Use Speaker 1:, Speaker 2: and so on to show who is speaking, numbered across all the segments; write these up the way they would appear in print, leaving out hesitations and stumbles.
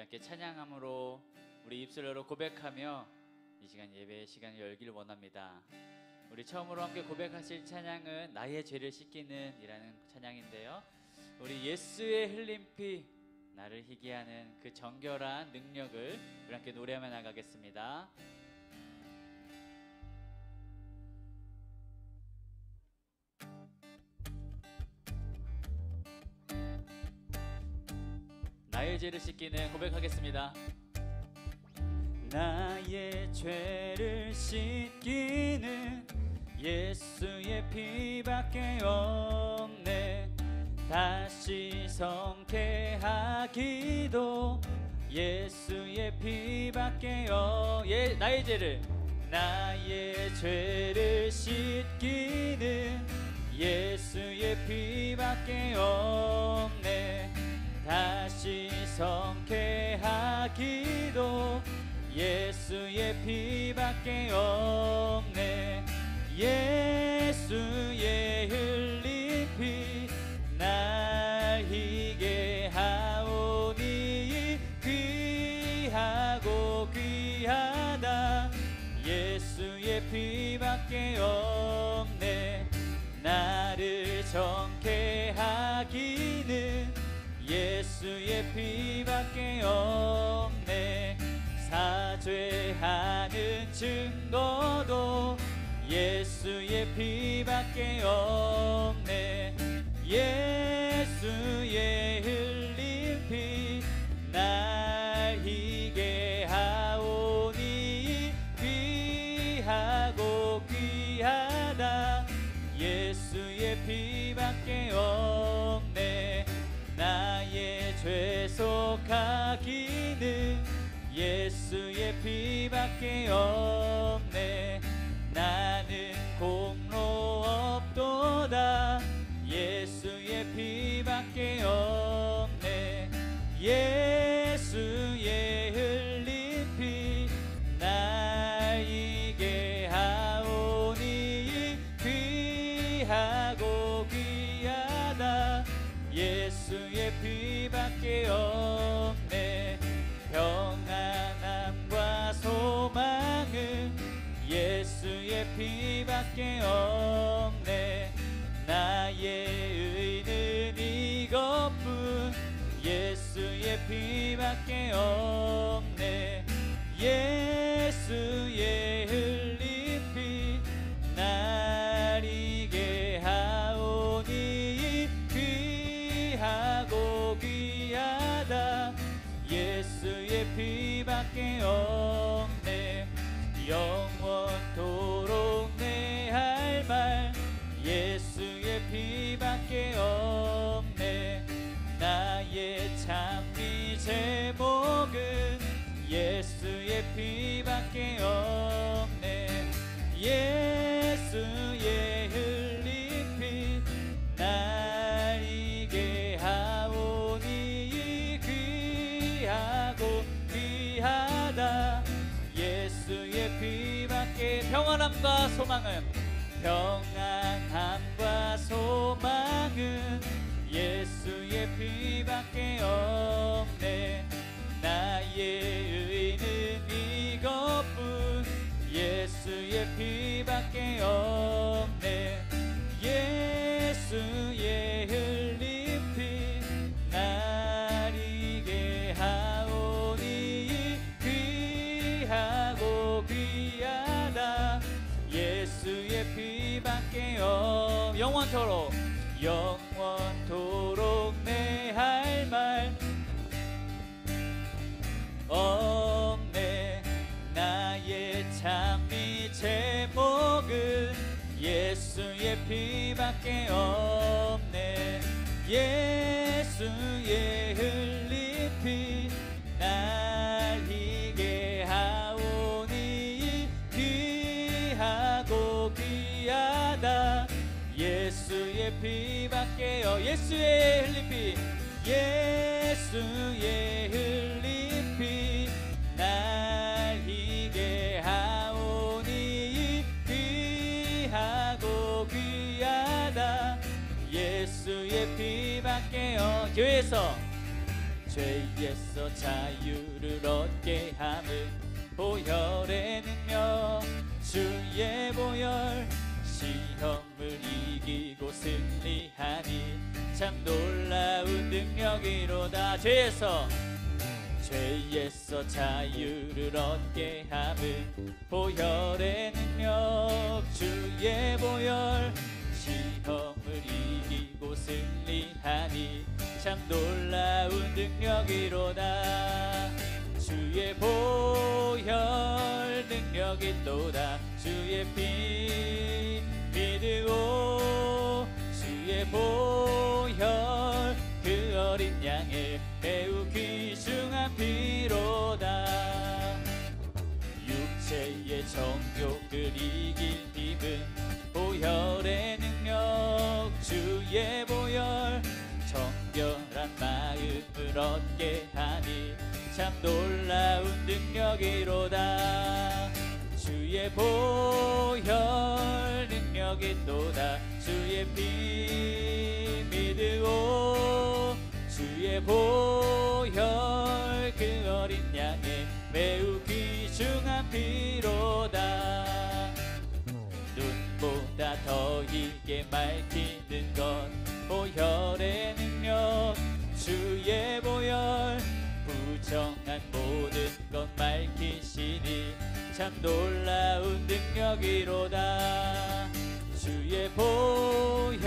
Speaker 1: 함께 찬양함으로 우리 입술로 고백하며 이 시간 예배의 시간을 열기를 원합니다. 우리 처음으로 함께 고백하실 찬양은 나의 죄를 씻기는 이라는 찬양인데요, 우리 예수의 흘린 피 나를 희게 하는 그 정결한 능력을 우리 함께 노래하며 나가겠습니다. 나의 죄를 씻기는 고백하겠습니다. 나의 죄를 씻기는 예수의 피밖에 없네. 다시 성케하기도 예수의 피밖에 나의 죄를 씻기는 예수의 피밖에 없네. 다시 성케하기도 예수의 피밖에 없네. 예수의 흘린 피 날 희게 하오니 귀하고 귀하다. 예수의 피밖에 없네. 나를 정케 하기는 예수의 피밖에 없네. 사죄하는 증거도 예수의 피밖에 없네. 예수의 흘린 피 날 희게 하오니 귀하고 귀하다. 예수의 피밖에 없네. 나의 죄 속하기는 예수의 피밖에 없네. 나는 공로 없도다. 예수의 피밖에 없네. 예수의 흘린 피 날 희게 하오니 귀하고 귀하다. 예수의 피밖에 없네. 평안함과 소망은 예수의 피밖에 없네. 나의 의는 이것뿐 예수의 피밖에 없네. 예수의 흘린 피 날 희게 하오니 귀하고 귀하다. 예수의 피밖에 없네. 영원토록 내 할 말 예수의 피밖에 없네. 나의 찬미 제목은 예수의 피밖에 없네. 예수의 흘린 피 날 희게 하오니 귀하고 귀하다. 예수의 피밖에 평안함과 소망은 예수의 피밖에 없네. 나의 의는 이것뿐 예수의 피밖에 없네. 예수의 흘린 피 날 희게 하오니 귀하고 귀하다. 예수의 피밖에 영원토록 내 할 말 없네. 나의 찬미 제목은 예수의 피밖에 없네. 예수의 흘린 피 날 희게 하오니 귀하고 귀하다. 예수의 피밖에 예수의 흘린 피 예수의 흘린 피 날 희게 하오니 귀하고 귀하다. 예수의 피밖에 교회에서 죄에서 자유를 얻게 함은 보혈의 능력 주의 보혈 시험을 이기고 승리하니 참 놀라운 능력이로다. 죄에서 자유를 얻게 함은 보혈의 능력 주의 보혈 시험을 이기고 승리하니 참 놀라운 능력이로다. 주의 보혈 능력이 있도다. 주의 피 믿으오. 주의 보혈 그 어린 양의 매우 귀중한 피로다. 육체의 정욕을 이길 힘은 보혈의 능력 주의 보혈 정결한 마음을 얻게 하니 참 놀라운 능력이로다. 주의 보혈 능력이 있도다. 주의 피 믿으오. 주의 보혈 그 어린 양의 매우 귀중한 피로다. 눈보다 더 이게 밝히는 것 보혈의 능력 주의 보혈 부정한 모든 것 밝히시니 참 놀라운 능력이로다. 주의 보혈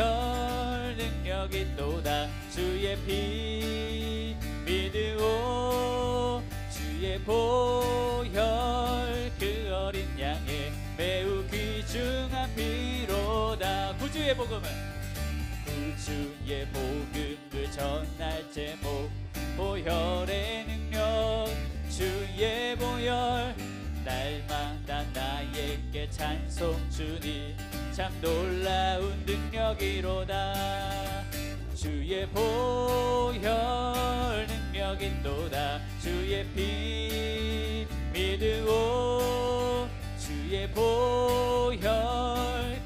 Speaker 1: 능력이 있도다. 주의 피 믿으오. 주의 보혈 그 어린 양의 매우 귀중한 피로다. 구주의 복음은 구주의 복음을 전할 제목 보혈의 능력 주의 보혈 날마다 나에게 찬송 주니 참 놀라운 능력이로다. 주의 보혈 능력 있도다. 주의 피 믿으오. 주의 보혈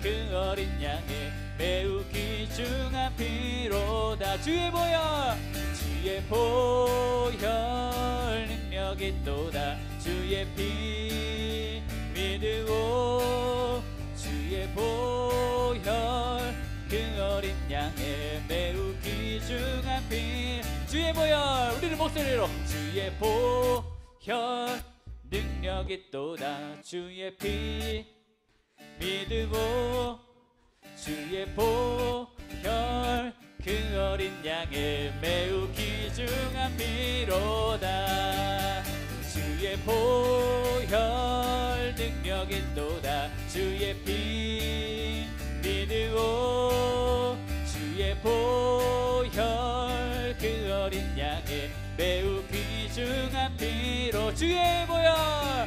Speaker 1: 그 어린 양의 매우 귀중한 피로다. 주의 보혈 주의 보혈 능력 있도다. 주의 피 믿으오. 주의 보혈 그 어린 양의 매우 귀중한 피 주의 보혈 우리를 목소리로 주의 보혈 능력 있도다. 주의 피 믿으오. 주의 보혈 그 어린 양의 매우 귀중한 피로다. 주의 보혈 능력 있도다. 주의 피 믿으오. 주의 보혈 그 어린 양의 매우 귀중한 피로 주의 보혈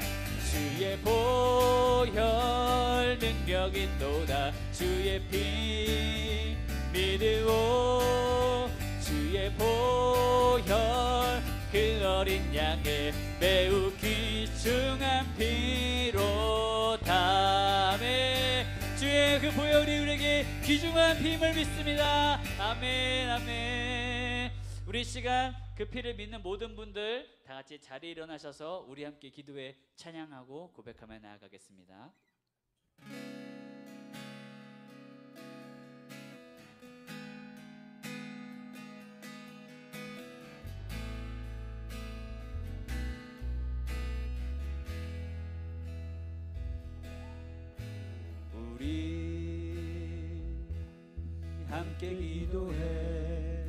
Speaker 1: 주의 보혈 능력 있도다. 주의 피 믿으오. 주의 보혈 그 어린 양의 매우 귀중한 피로다. 아멘. 주의 그 보혈이 우리에게 귀중한 피임을 믿습니다. 아멘 아멘. 우리 시간 그 피를 믿는 모든 분들 다 같이 자리에 일어나셔서 우리 함께 기도에 찬양하고 고백하며 나아가겠습니다. 우리 함께 기도해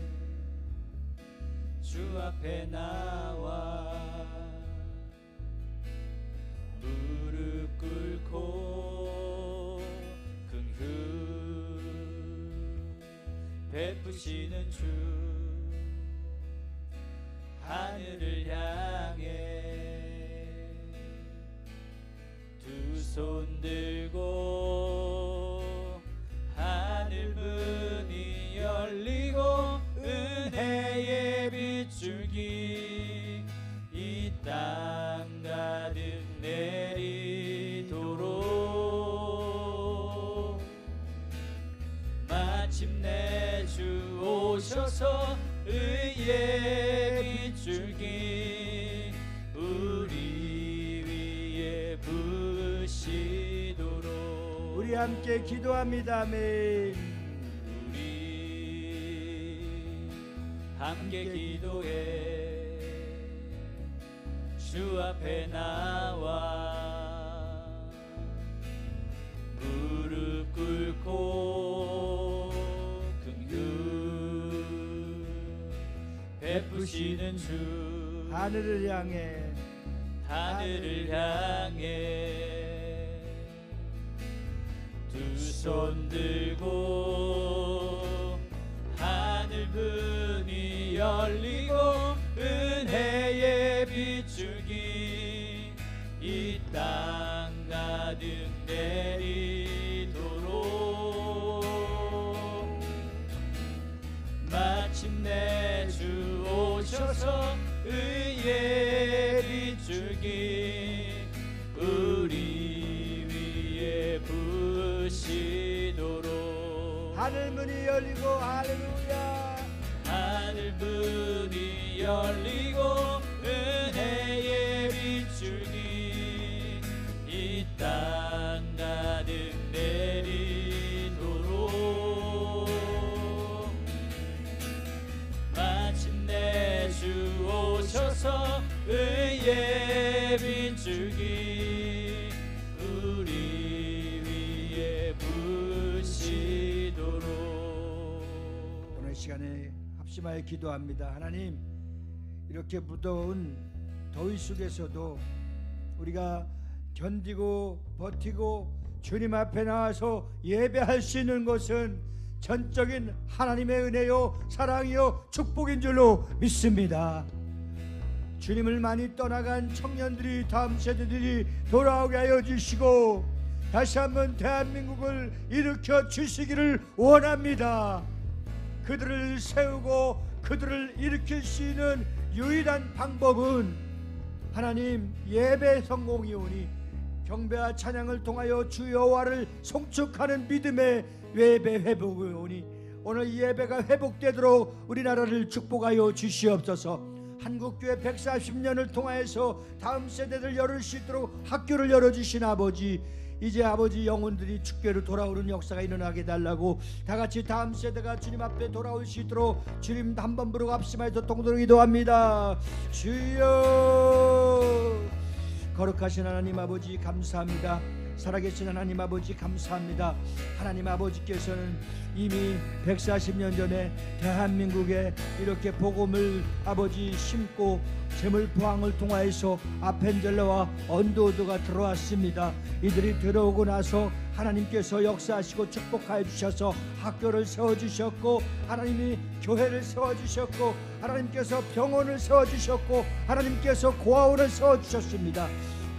Speaker 1: 주 앞에 나와 무릎 꿇고 긍휼 베푸시는 주 하늘을 향해 두 손 들고 하늘 문이 열리고 은혜의 빗줄기 이 땅 가득 내리도록 마침내 주 오셔서
Speaker 2: 함께 기도합니다. 아멘.
Speaker 1: 우리 함께 기도해 주 앞에 나와 무릎 꿇고 긍휼 베푸시는 주
Speaker 2: 하늘을 향해
Speaker 1: 두 손 들고 하늘 문이 열리고 은혜의 빗줄기 이 땅 가득 내리도록 마침내 주 오셔서 의의 빗줄기 우리 위에 부으시도록
Speaker 2: 하늘 문이 열리고 할렐루야
Speaker 1: 하늘 문이 열리고 은혜의 빗줄기 이 땅 가득 내리도록 마침내 주 오셔서 의의 빗줄기 우리 위에 부으시도록.
Speaker 2: 오늘 시간에 합심하여 기도합니다. 하나님, 이렇게 무더운 더위 속에서도 우리가 견디고 버티고 주님 앞에 나와서 예배할 수 있는 것은 전적인 하나님의 은혜요 사랑이요 축복인 줄로 믿습니다. 주님을 많이 떠나간 청년들이 다음 세대들이 돌아오게 하여 주시고 다시 한번 대한민국을 일으켜 주시기를 원합니다. 그들을 세우고 그들을 일으킬 수 있는 유일한 방법은 하나님 예배 성공이오니 경배와 찬양을 통하여 주 여호와를 송축하는 믿음의 예배 회복이오니 오늘 이 예배가 회복되도록 우리나라를 축복하여 주시옵소서. 한국교회 140년을 통하여서 다음 세대들 열을 수 있도록 학교를 열어주신 아버지, 이제 아버지 영혼들이 주께로 돌아오는 역사가 일어나게 달라고 다같이 다음 세대가 주님 앞에 돌아올 수 있도록 주님 한번 부르고 합심하여서 동동으로 기도합니다. 주여, 거룩하신 하나님 아버지 감사합니다. 살아계신 하나님 아버지 감사합니다. 하나님 아버지께서는 이미 140년 전에 대한민국에 이렇게 복음을 아버지 심고 재물포항을 통하여서 아펜젤러와 언더우드가 들어왔습니다. 이들이 들어오고 나서 하나님께서 역사하시고 축복하여 주셔서 학교를 세워주셨고 하나님이 교회를 세워주셨고 하나님께서 병원을 세워주셨고 하나님께서 고아원을 세워주셨습니다.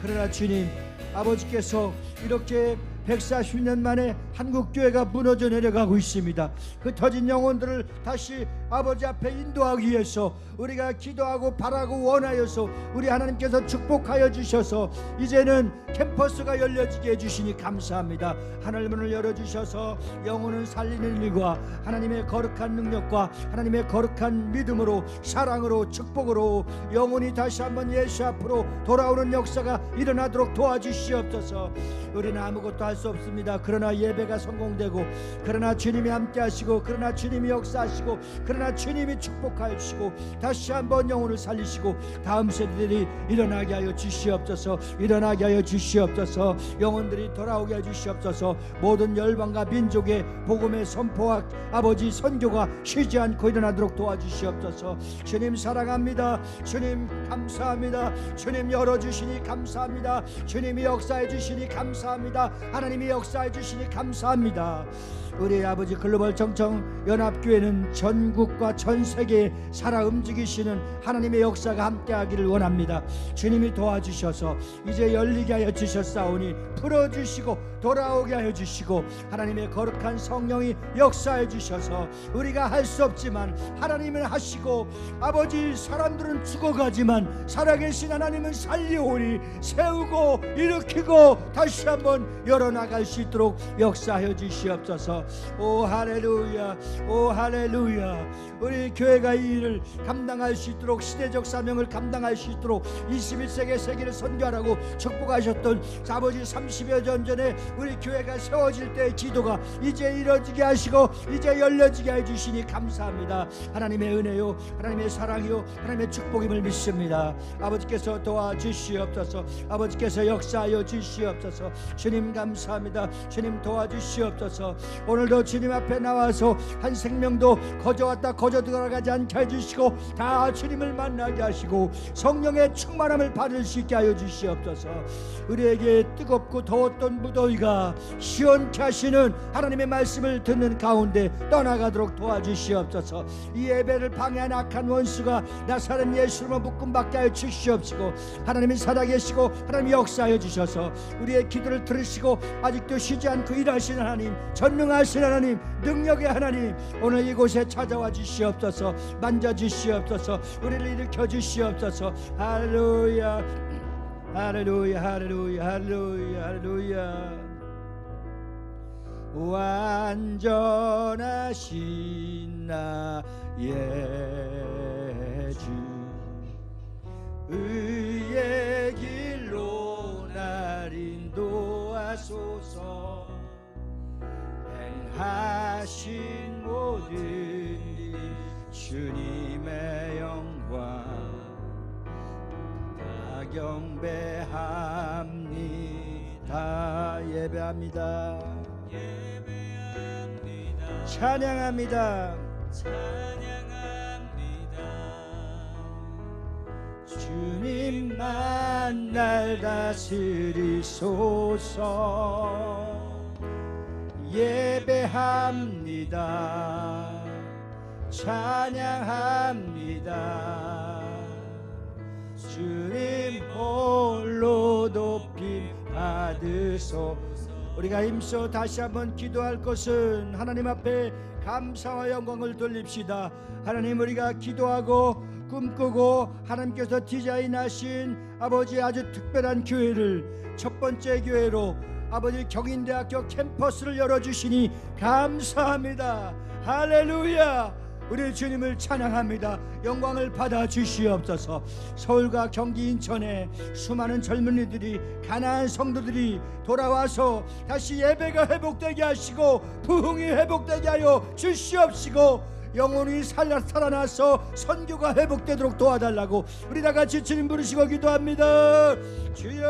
Speaker 2: 그러나 주님 아버지께서 이렇게 140년 만에 한국교회가 무너져 내려가고 있습니다. 그 터진 영혼들을 다시 아버지 앞에 인도하기 위해서 우리가 기도하고 바라고 원하여서 우리 하나님께서 축복하여 주셔서 이제는 캠퍼스가 열려지게 해주시니 감사합니다. 하늘문을 열어주셔서 영혼을 살리는 일과 하나님의 거룩한 능력과 하나님의 거룩한 믿음으로 사랑으로 축복으로 영혼이 다시 한번 예수 앞으로 돌아오는 역사가 일어나도록 도와주시옵소서. 우리는 아무것도 할 수 없습니다. 그러나 예배가 성공되고 그러나 주님이 함께 하시고 그러나 주님이 역사하시고 그러나 주님이 축복하여 주시고 다시 한번 영혼을 살리시고 다음 세대들이 일어나게 하여 주시옵소서. 일어나게 하여 주시옵소서. 영혼들이 돌아오게 하여 주시옵소서. 모든 열방과 민족의 복음의 선포와 아버지 선교가 쉬지 않고 일어나도록 도와주시옵소서. 주님 사랑합니다. 주님 감사합니다. 주님 열어주시니 감사합니다. 주님이 역사해 주시니 감사합니다. 하나님이 역사해 주시니 감사합니다. 우리 아버지 글로벌 청청연합교회는 전국과 전 세계에 살아 움직이시는 하나님의 역사가 함께하기를 원합니다. 주님이 도와주셔서 이제 열리게 하여 주셨사오니 풀어주시고 돌아오게 하여 주시고 하나님의 거룩한 성령이 역사해 주셔서 우리가 할 수 없지만 하나님은 하시고 아버지 사람들은 죽어가지만 살아계신 하나님은 살리오니 세우고 일으키고 다시 한번 열어나갈 수 있도록 역사 역사하여 주시옵소서. 오 할렐루야, 오 할렐루야. 우리 교회가 이 일을 감당할 수 있도록, 시대적 사명을 감당할 수 있도록 21세기 세계를 선교하라고 축복하셨던 아버지 30여 년 전에 우리 교회가 세워질 때의 기도가 이제 이루어지게 하시고 이제 열려지게 해주시니 감사합니다. 하나님의 은혜요, 하나님의 사랑이요, 하나님의 축복임을 믿습니다. 아버지께서 도와주시옵소서. 아버지께서 역사하여 주시옵소서. 주님 감사합니다. 주님 도와주시옵소서. 오늘도 주님 앞에 나와서 한 생명도 거저 왔다 거저 들어가지 않게 해주시고 다 주님을 만나게 하시고 성령의 충만함을 받을 수 있게 하여 주시옵소서. 우리에게 뜨겁고 더웠던 무더위가 시원케 하시는 하나님의 말씀을 듣는 가운데 떠나가도록 도와주시옵소서. 이 예배를 방해한 악한 원수가 나사렛 예수로 묶음받게 하여 주시옵시고 하나님이 살아계시고 하나님이 역사하여 주셔서 우리의 기도를 들으시고 아직도 쉬지 않고 일하시는 하나님, 전능하신 하나님, 능력의 하나님, 오늘 이곳에 찾아와 주시옵소서. 만져주시옵소서. 우리를 일으켜 주시옵소서. 할렐루야, 할렐루야, 할렐루야, 할렐루야, 할렐루야. 완전하신 나의 주, 의의 길로 날 인도하소서. 행하신 모든 일 주님의 영광 다 경배합니다. 예배합니다. 찬양합니다. 주님만 날 다스리소서. 예배합니다. 찬양합니다. 주님 홀로 높임 받으소. 우리가 힘써 다시 한번 기도할 것은 하나님 앞에 감사와 영광을 돌립시다. 하나님, 우리가 기도하고 꿈꾸고 하나님께서 디자인하신 아버지 아주 특별한 교회를 첫 번째 교회로 아버지 경인대학교 캠퍼스를 열어주시니 감사합니다. 할렐루야. 우리 주님을 찬양합니다. 영광을 받아 주시옵소서. 서울과 경기, 인천에 수많은 젊은이들이, 가난한 성도들이 돌아와서 다시 예배가 회복되게 하시고 부흥이 회복되게 하여 주시옵시고 영혼이 살아나서 선교가 회복되도록 도와달라고 우리 다같이 주님 부르시고 기도합니다. 주여,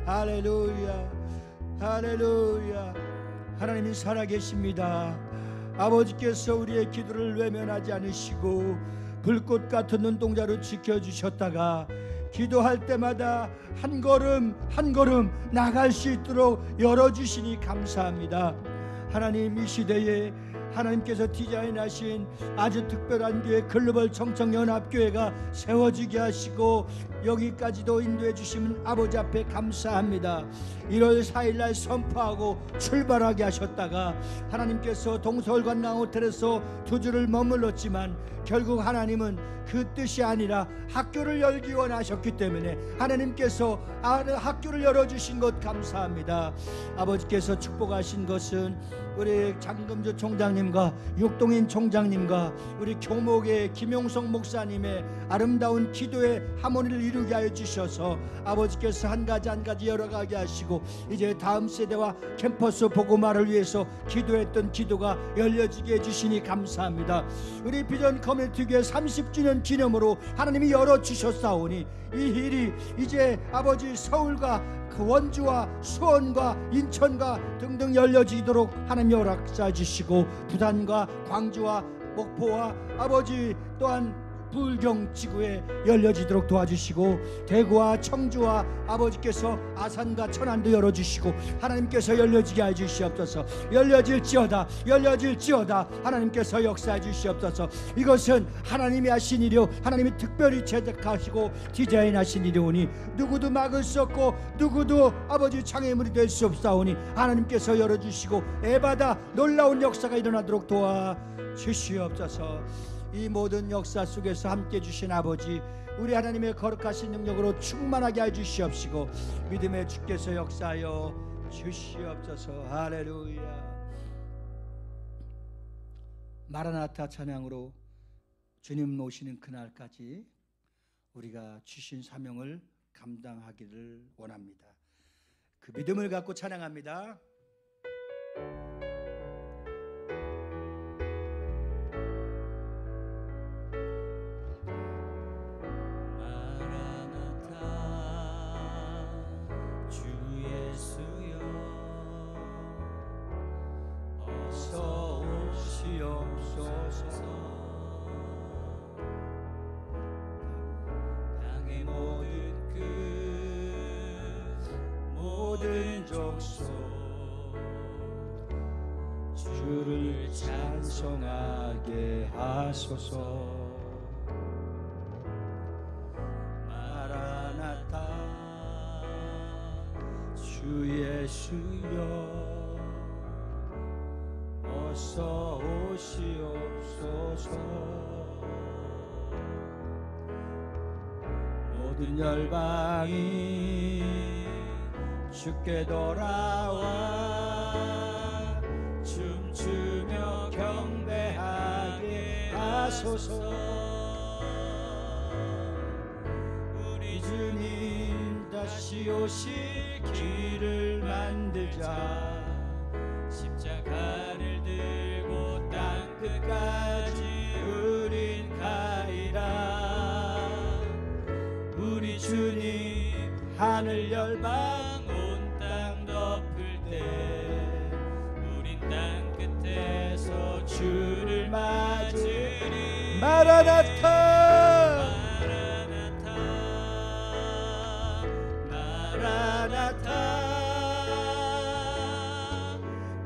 Speaker 2: 할렐루야, 할렐루야. 하나님이 살아계십니다. 아버지께서 우리의 기도를 외면하지 않으시고 불꽃 같은 눈동자로 지켜주셨다가 기도할 때마다 한 걸음 한 걸음 나갈 수 있도록 열어주시니 감사합니다. 하나님, 이 시대에 하나님께서 디자인하신 아주 특별한 교회, 글로벌 청청연합교회가 세워지게 하시고 여기까지도 인도해 주시면 아버지 앞에 감사합니다. 1월 4일날 선포하고 출발하게 하셨다가 하나님께서 동서울관 호텔에서 2주를 머물렀지만 결국 하나님은 그 뜻이 아니라 학교를 열기 원하셨기 때문에 하나님께서 학교를 열어주신 것 감사합니다. 아버지께서 축복하신 것은 우리 장금주 총장님과 육동인 총장님과 우리 교목의 김용성 목사님의 아름다운 기도의 하모니를 이루게 하여 주셔서 아버지께서 한 가지 한 가지 열어가게 하시고 이제 다음 세대와 캠퍼스 복음화를 위해서 기도했던 기도가 열려지게 해주시니 감사합니다. 우리 비전 커뮤니티 교회 30주년 기념으로 하나님이 열어주셨사오니 이 일이 이제 아버지 서울과 그 원주와 수원과 인천과 등등 열려지도록 하나님 허락해 주시고 부산과 광주와 목포와 아버지 또한 불경 지구에 열려지도록 도와주시고 대구와 청주와 아버지께서 아산과 천안도 열어주시고 하나님께서 열려지게 해주시옵소서. 열려질지어다 하나님께서 역사해 주시옵소서. 이것은 하나님이 하신 일이요 하나님이 특별히 제작하시고 디자인하신 일이오니 누구도 막을 수 없고 누구도 아버지 장애물이 될 수 없사오니 하나님께서 열어주시고 에바다 놀라운 역사가 일어나도록 도와주시옵소서. 이 모든 역사 속에서 함께 주신 아버지, 우리 하나님의 거룩하신 능력으로 충만하게 해 주시옵시고 믿음의 주께서 역사하여 주시옵소서. 할렐루야. 마라나타 찬양으로 주님 오시는 그날까지 우리가 주신 사명을 감당하기를 원합니다. 그 믿음을 갖고 찬양합니다. 주를 찬송하게 하소서. 마라나타 주 예수여 어서 오시옵소서. 모든 열방이 주께 돌아와 춤추며 경배하게 하소서. 우리 주님 다시 오실 길을 만들자. 십자가를 들고 땅 끝까지 우린 가리라. 우리 주님 하늘 열방 주를 맞으리. 마라나타 마라나타 마라나타.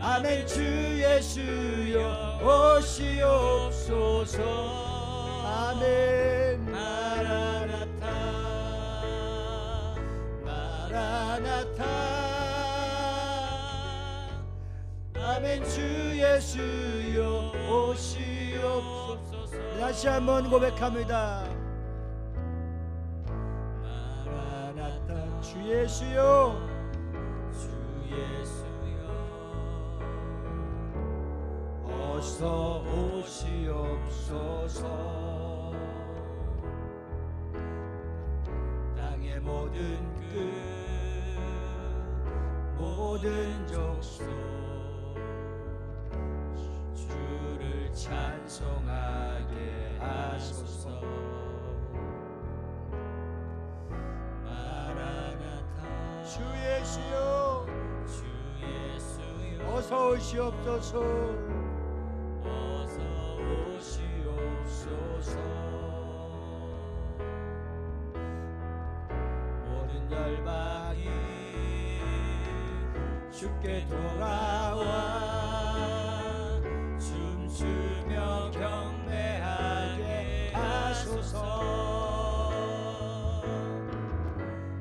Speaker 2: 아멘. 주 예수여 오시옵소서. 아멘. 마라나타 마라나타. 아멘. 주 예수여 오시옵소서. 다시 한번 고백합니다. 마라나타. 주 예수여 주 예수여 어서 오시옵소서. 땅의 모든 끝 모든 족속 찬송하게 하소서. 마라나타 주 예수여 주 예수여 어서 오시옵소서. 어서 오시옵소서. 모든 열방이 주께 돌아와 춤추며 경배하게 하소서.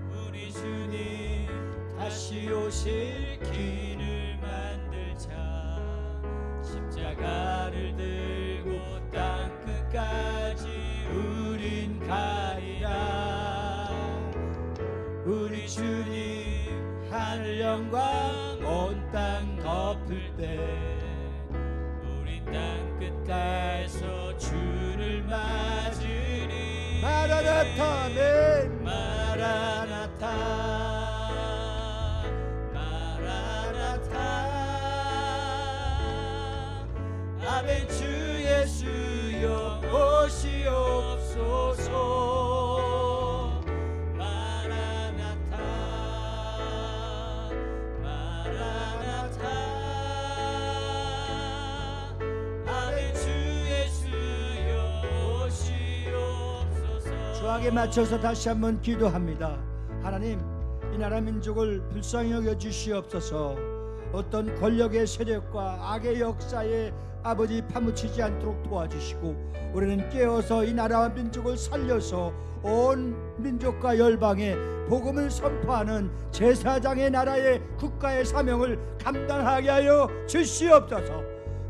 Speaker 2: 우리 주님 다시 오실 길을 만들자. 십자가를 들고 땅 끝까지 우린 가리라. 우리 주님 하늘 영광 온 땅 덮을 때 땅 끝에서 주를 맞으리. 마라나타. 아멘. 마라나타 마라나타. 아멘. 주 예수여 오시옵소서. 마라나타 마라나타. 주악에 맞춰서 다시 한번 기도합니다. 하나님, 이 나라 민족을 불쌍히 여겨 주시옵소서. 어떤 권력의 세력과 악의 역사에 아버지 파묻히지 않도록 도와주시고, 우리는 깨어서 이 나라와 민족을 살려서 온 민족과 열방에 복음을 선포하는 제사장의 나라의 국가의 사명을 감당하게 하여 주시옵소서.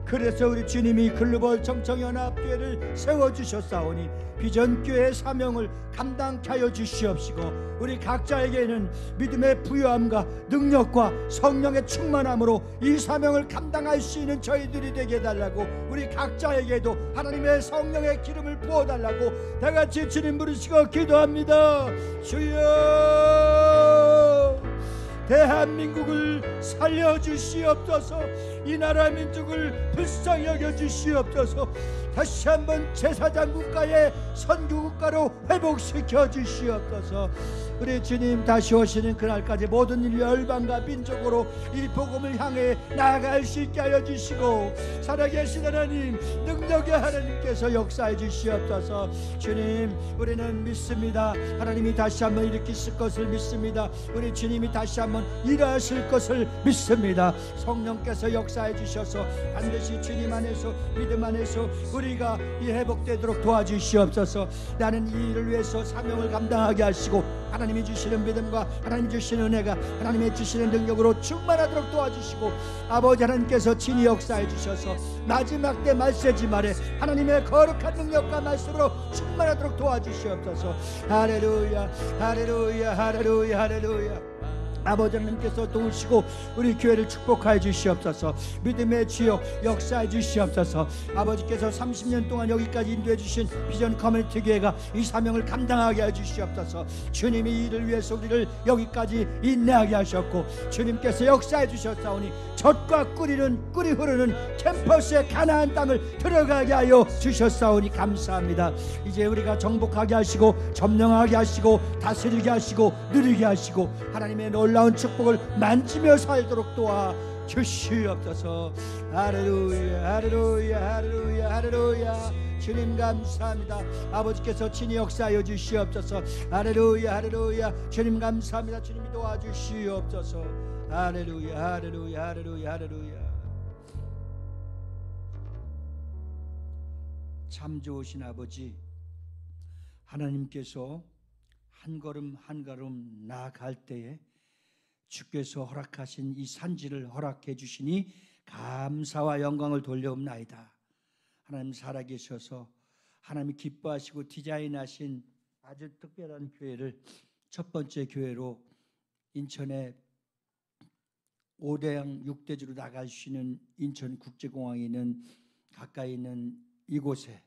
Speaker 2: 그래서 우리 주님이 글로벌 청청연합교회를 세워주셨사오니 비전교회의 사명을 감당케 하여 주시옵시고 우리 각자에게는 믿음의 부요함과 능력과 성령의 충만함으로 이 사명을 감당할 수 있는 저희들이 되게 해달라고, 우리 각자에게도 하나님의 성령의 기름을 부어달라고 다같이 주님 부르시고 기도합니다. 주여, 대한민국을 살려주시옵소서. 이 나라 민족을 불쌍히 여겨주시옵소서. 다시 한번 제사장 국가의 선교국가로 회복시켜 주시옵소서. 우리 주님 다시 오시는 그날까지 모든 인류 열방과 민족으로 이 복음을 향해 나아갈 수 있게 하여 주시고, 살아계신 하나님, 능력의 하나님께서 역사해 주시옵소서. 주님, 우리는 믿습니다. 하나님이 다시 한번 일으키실 것을 믿습니다. 우리 주님이 다시 한번 일하실 것을 믿습니다. 성령께서 역사해 주셔서 반드시 주님 안에서, 믿음 안에서 우리가 이 회복되도록 도와주시옵소서. 나는 이 일을 위해서 사명을 감당하게 하시고 하나님이 주시는 믿음과 하나님이 주시는 은혜가 하나님이 주시는 능력으로 충만하도록 도와주시고, 아버지 하나님께서 친히 역사해 주셔서 마지막 때 말세지 말에 하나님의 거룩한 능력과 말씀으로 충만하도록 도와주시옵소서. 할렐루야, 할렐루야, 할렐루야, 할렐루야. 아버지 하나님께서 도우시고 우리 교회를 축복하여 주시옵소서. 믿음의 주여 역사해 주시옵소서. 아버지께서 30년 동안 여기까지 인도해 주신 비전 커뮤니티 교회가 이 사명을 감당하게 해 주시옵소서. 주님이 이 일을 위해서 우리를 여기까지 인내하게 하셨고 주님께서 역사해 주셨사오니 젖과 꿀이 흐르는 캠퍼스의 가나안 땅을 들어가게 하여 주셨사오니 감사합니다. 이제 우리가 정복하게 하시고 점령하게 하시고 다스리게 하시고 누리게 하시고 하나님의 놀라운 축복을 만지며 살도록 도와 주시옵소서. 할렐루야, 할렐루야, 할렐루야, 할렐루야. 주님 감사합니다. 아버지께서 친히 역사하여 주시옵소서. 할렐루야, 할렐루야. 주님 감사합니다. 주님이 도와주시옵소서. 할렐루야, 할렐루야, 할렐루야, 할렐루야. 참 좋으신 아버지 하나님께서 한 걸음 한 걸음 나아갈 때에 주께서 허락하신 이 산지를 허락해 주시니 감사와 영광을 돌려옵나이다. 하나님 살아계셔서 하나님이 기뻐하시고 디자인하신 아주 특별한 교회를 첫 번째 교회로 인천에 5대양 6대주로 나갈 수 있는 인천국제공항에 있는 가까이 있는 이곳에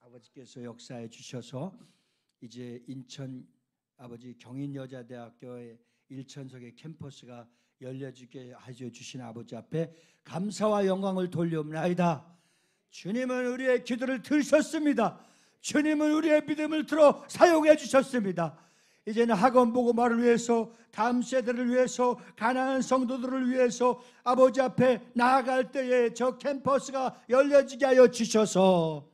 Speaker 2: 아버지께서 역사해 주셔서 이제 인천 아버지 경인여자대학교의 1천석의 캠퍼스가 열려지게 하여 주신 아버지 앞에 감사와 영광을 돌려옵나이다. 주님은 우리의 기도를 들으셨습니다. 주님은 우리의 믿음을 들어 사용해 주셨습니다. 이제는 학원 복음화를 위해서, 다음 세대를 위해서, 가난한 성도들을 위해서 아버지 앞에 나아갈 때에 저 캠퍼스가 열려지게 하여 주셔서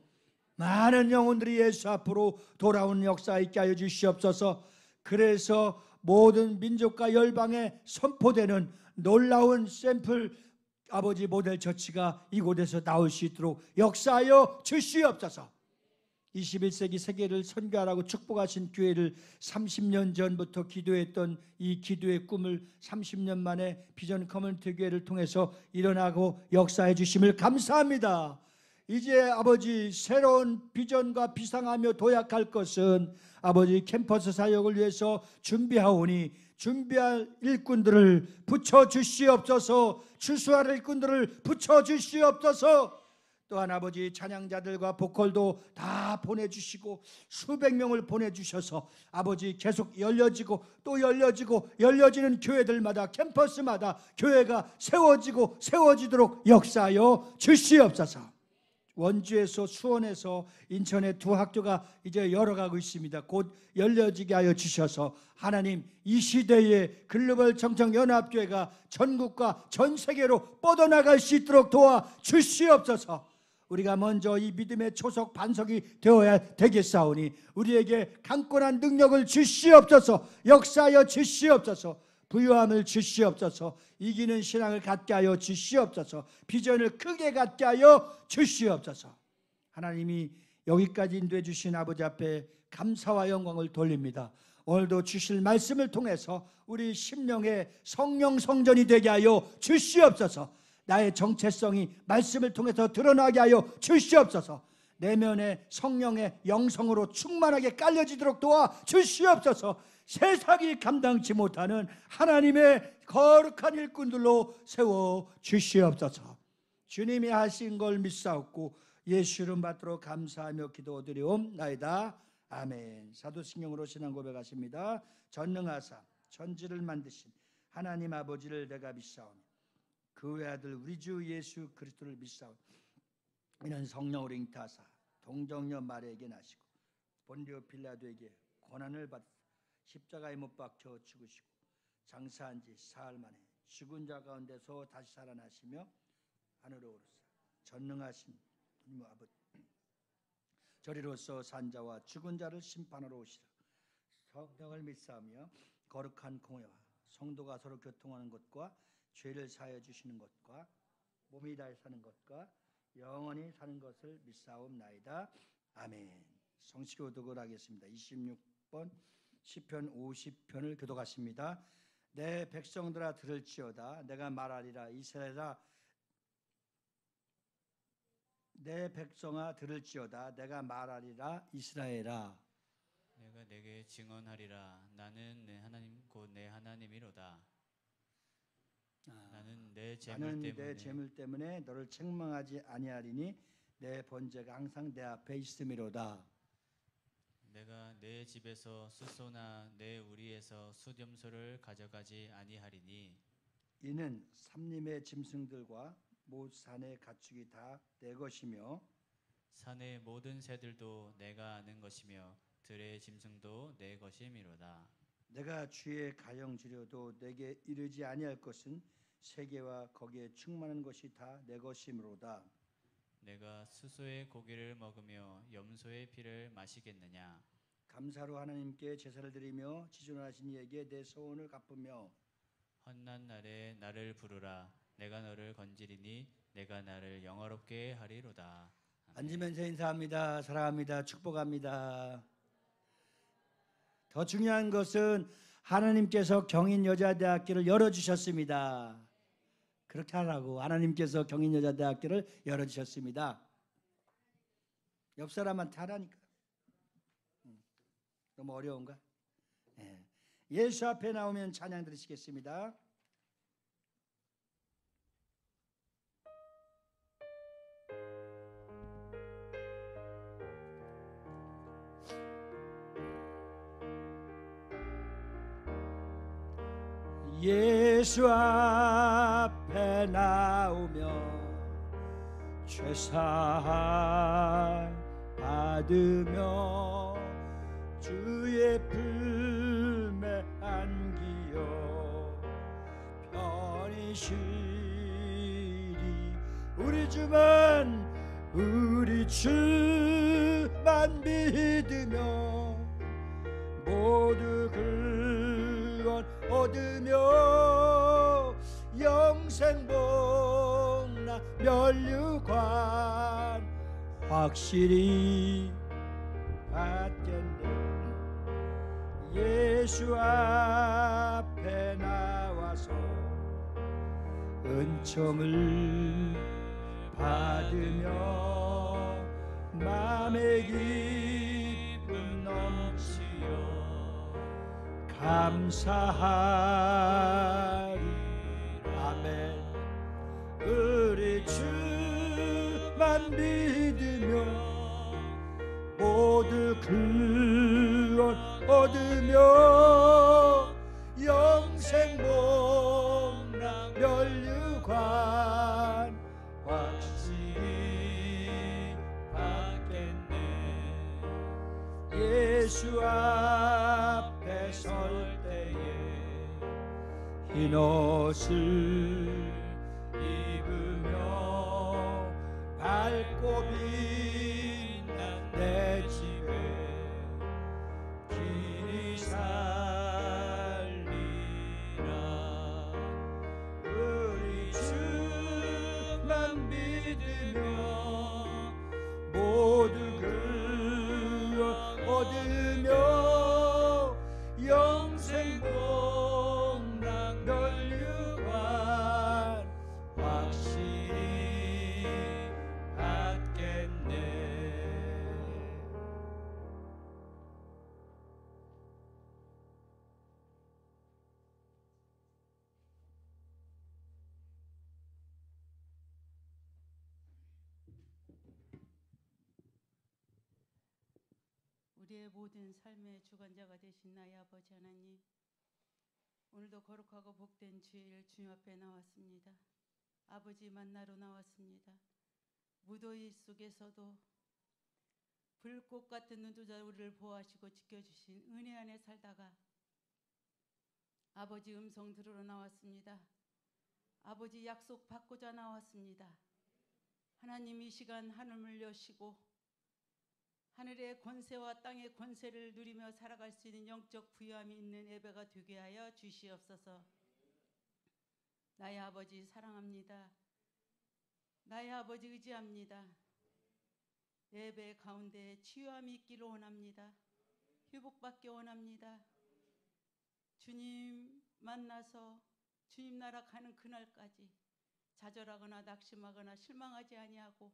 Speaker 2: 많은 영혼들이 예수 앞으로 돌아오는 역사 있게 하여 주시옵소서. 그래서 모든 민족과 열방에 선포되는 놀라운 샘플 아버지 모델 처치가 이곳에서 나올 수 있도록 역사하여 주시옵소서. 21세기 세계를 선교하라고 축복하신 교회를 30년 전부터 기도했던 이 기도의 꿈을 30년 만에 비전 커뮤니티 교회를 통해서 일어나고 역사해 주심을 감사합니다. 이제 아버지 새로운 비전과 비상하며 도약할 것은 아버지 캠퍼스 사역을 위해서 준비하오니 준비할 일꾼들을 붙여주시옵소서. 추수할 일꾼들을 붙여주시옵소서. 또한 아버지 찬양자들과 보컬도 다 보내주시고 수백 명을 보내주셔서 아버지 계속 열려지고 또 열려지고 열려지는 교회들마다 캠퍼스마다 교회가 세워지도록 역사하여 주시옵소서. 원주에서 수원에서 인천의 두 학교가 이제 열어가고 있습니다. 곧 열려지게 하여 주셔서 하나님 이 시대에 글로벌 청청연합교회가 전국과 전 세계로 뻗어나갈 수 있도록 도와 주시옵소서. 우리가 먼저 이 믿음의 초석 반석이 되어야 되겠사오니 우리에게 강권한 능력을 주시옵소서. 역사하여 주시옵소서. 부유함을 주시옵소서. 이기는 신앙을 갖게 하여 주시옵소서. 비전을 크게 갖게 하여 주시옵소서. 하나님이 여기까지 인도해 주신 아버지 앞에 감사와 영광을 돌립니다. 오늘도 주실 말씀을 통해서 우리 심령의 성령 성전이 되게 하여 주시옵소서. 나의 정체성이 말씀을 통해서 드러나게 하여 주시옵소서. 내면의 성령의 영성으로 충만하게 깔려지도록 도와 주시옵소서. 세상이 감당치 못하는 하나님의 거룩한 일꾼들로 세워 주시옵소서. 주님이 하신 걸 믿사옵고 예수 이름 받도록 감사하며 기도드리옵나이다. 아멘. 사도신경으로 신앙 고백하십니다. 전능하사 천지를 만드신 하나님 아버지를 내가 믿사오니 그 외아들 우리 주 예수 그리스도를 믿사오니 이는 성령으로 잉타하사 동정녀 마리아에게 나시고 본디오 빌라도에게 고난을 받으사 십자가에 못 박혀 죽으시고 장사한 지 사흘 만에 죽은 자 가운데서 다시 살아나시며 하늘로 오르사 전능하신 하나님 아버지 저리로서 산자와 죽은 자를 심판하러 오시라. 성령을 믿사오며 거룩한 공회와 성도가 서로 교통하는 것과 죄를 사하여 주시는 것과 몸이 다해 사는 것과 영원히 사는 것을 믿사옵나이다. 아멘. 성시교독을 하겠습니다. 26번 시편 50편을 교독하십니다. 내 백성들아 들을지어다. 내가 말하리라. 이스라엘아 내 백성아 들을지어다. 내가 말하리라. 이스라엘아
Speaker 1: 내가 내게 증언하리라. 나는 내 하나님 곧 내 하나님이로다. 나는 내 재물 때문에
Speaker 2: 너를 책망하지 아니하리니 내 번제가 항상 내 앞에 있음이로다.
Speaker 1: 내가 내 집에서 숫소나 내 우리에서 숫염소를 가져가지 아니하리니
Speaker 2: 이는 삼림의 짐승들과 모든 산의 가축이 다 내 것이며
Speaker 1: 산의 모든 새들도 내가 아는 것이며 들의 짐승도 내 것임이로다.
Speaker 2: 내가 주의 가영 지려도 내게 이르지 아니할 것은 세계와 거기에 충만한 것이 다 내 것이므로다.
Speaker 1: 내가 수소의 고기를 먹으며 염소의 피를 마시겠느냐.
Speaker 2: 감사로 하나님께 제사를 드리며 지존하신 이에게 내 소원을 갚으며
Speaker 1: 헛난 날에 나를 부르라. 내가 너를 건지리니 내가 나를 영화롭게 하리로다.
Speaker 2: 앉으면서 인사합니다. 사랑합니다. 축복합니다. 더 중요한 것은 하나님께서 경인여자대학교를 열어주셨습니다. 그렇게 하라고. 하나님께서 경인여자대학교를 열어주셨습니다. 옆 사람한테 하라니까. 너무 어려운가? 예수 앞에 나오면 찬양 들으시겠습니다. 예수 앞에 나오며 죄사함 받으며 주의 품에 안기어 편히 쉬리. 우리 주만 믿으며 모두 그것 얻으며 영생 복나 멸류관 확실히 받겠네. 예수 앞에 나와서 은총을 받으며 마음의 기쁨 넘치어 감사하리. 아멘. 우리 주만 믿으며 모두 구원 얻으며 영생 복락 멸류관 확실히 받겠네. 예수 앞에 설 때에 흰 옷을 입으며 밝고 빛난 내 집에 길이 살리라. 우리 주만 믿으며 모두 구원 얻으며 영생 복락 멸류관 확실히
Speaker 3: 우리의 모든 삶의 주관자가 되신 나의 아버지 하나님, 오늘도 거룩하고 복된 주일 주님 앞에 나왔습니다. 아버지 만나러 나왔습니다. 무더위 속에서도 불꽃 같은 눈두자 우리를 보호하시고 지켜주신 은혜 안에 살다가 아버지 음성 들으러 나왔습니다. 아버지 약속 받고자 나왔습니다. 하나님, 이 시간 하늘을 여시고 하늘의 권세와 땅의 권세를 누리며 살아갈 수 있는 영적 부유함이 있는 예배가 되게 하여 주시옵소서. 나의 아버지 사랑합니다. 나의 아버지 의지합니다. 예배 가운데 치유함이 있기를 원합니다. 회복받기 원합니다. 주님 만나서 주님 나라 가는 그날까지 좌절하거나 낙심하거나 실망하지 아니하고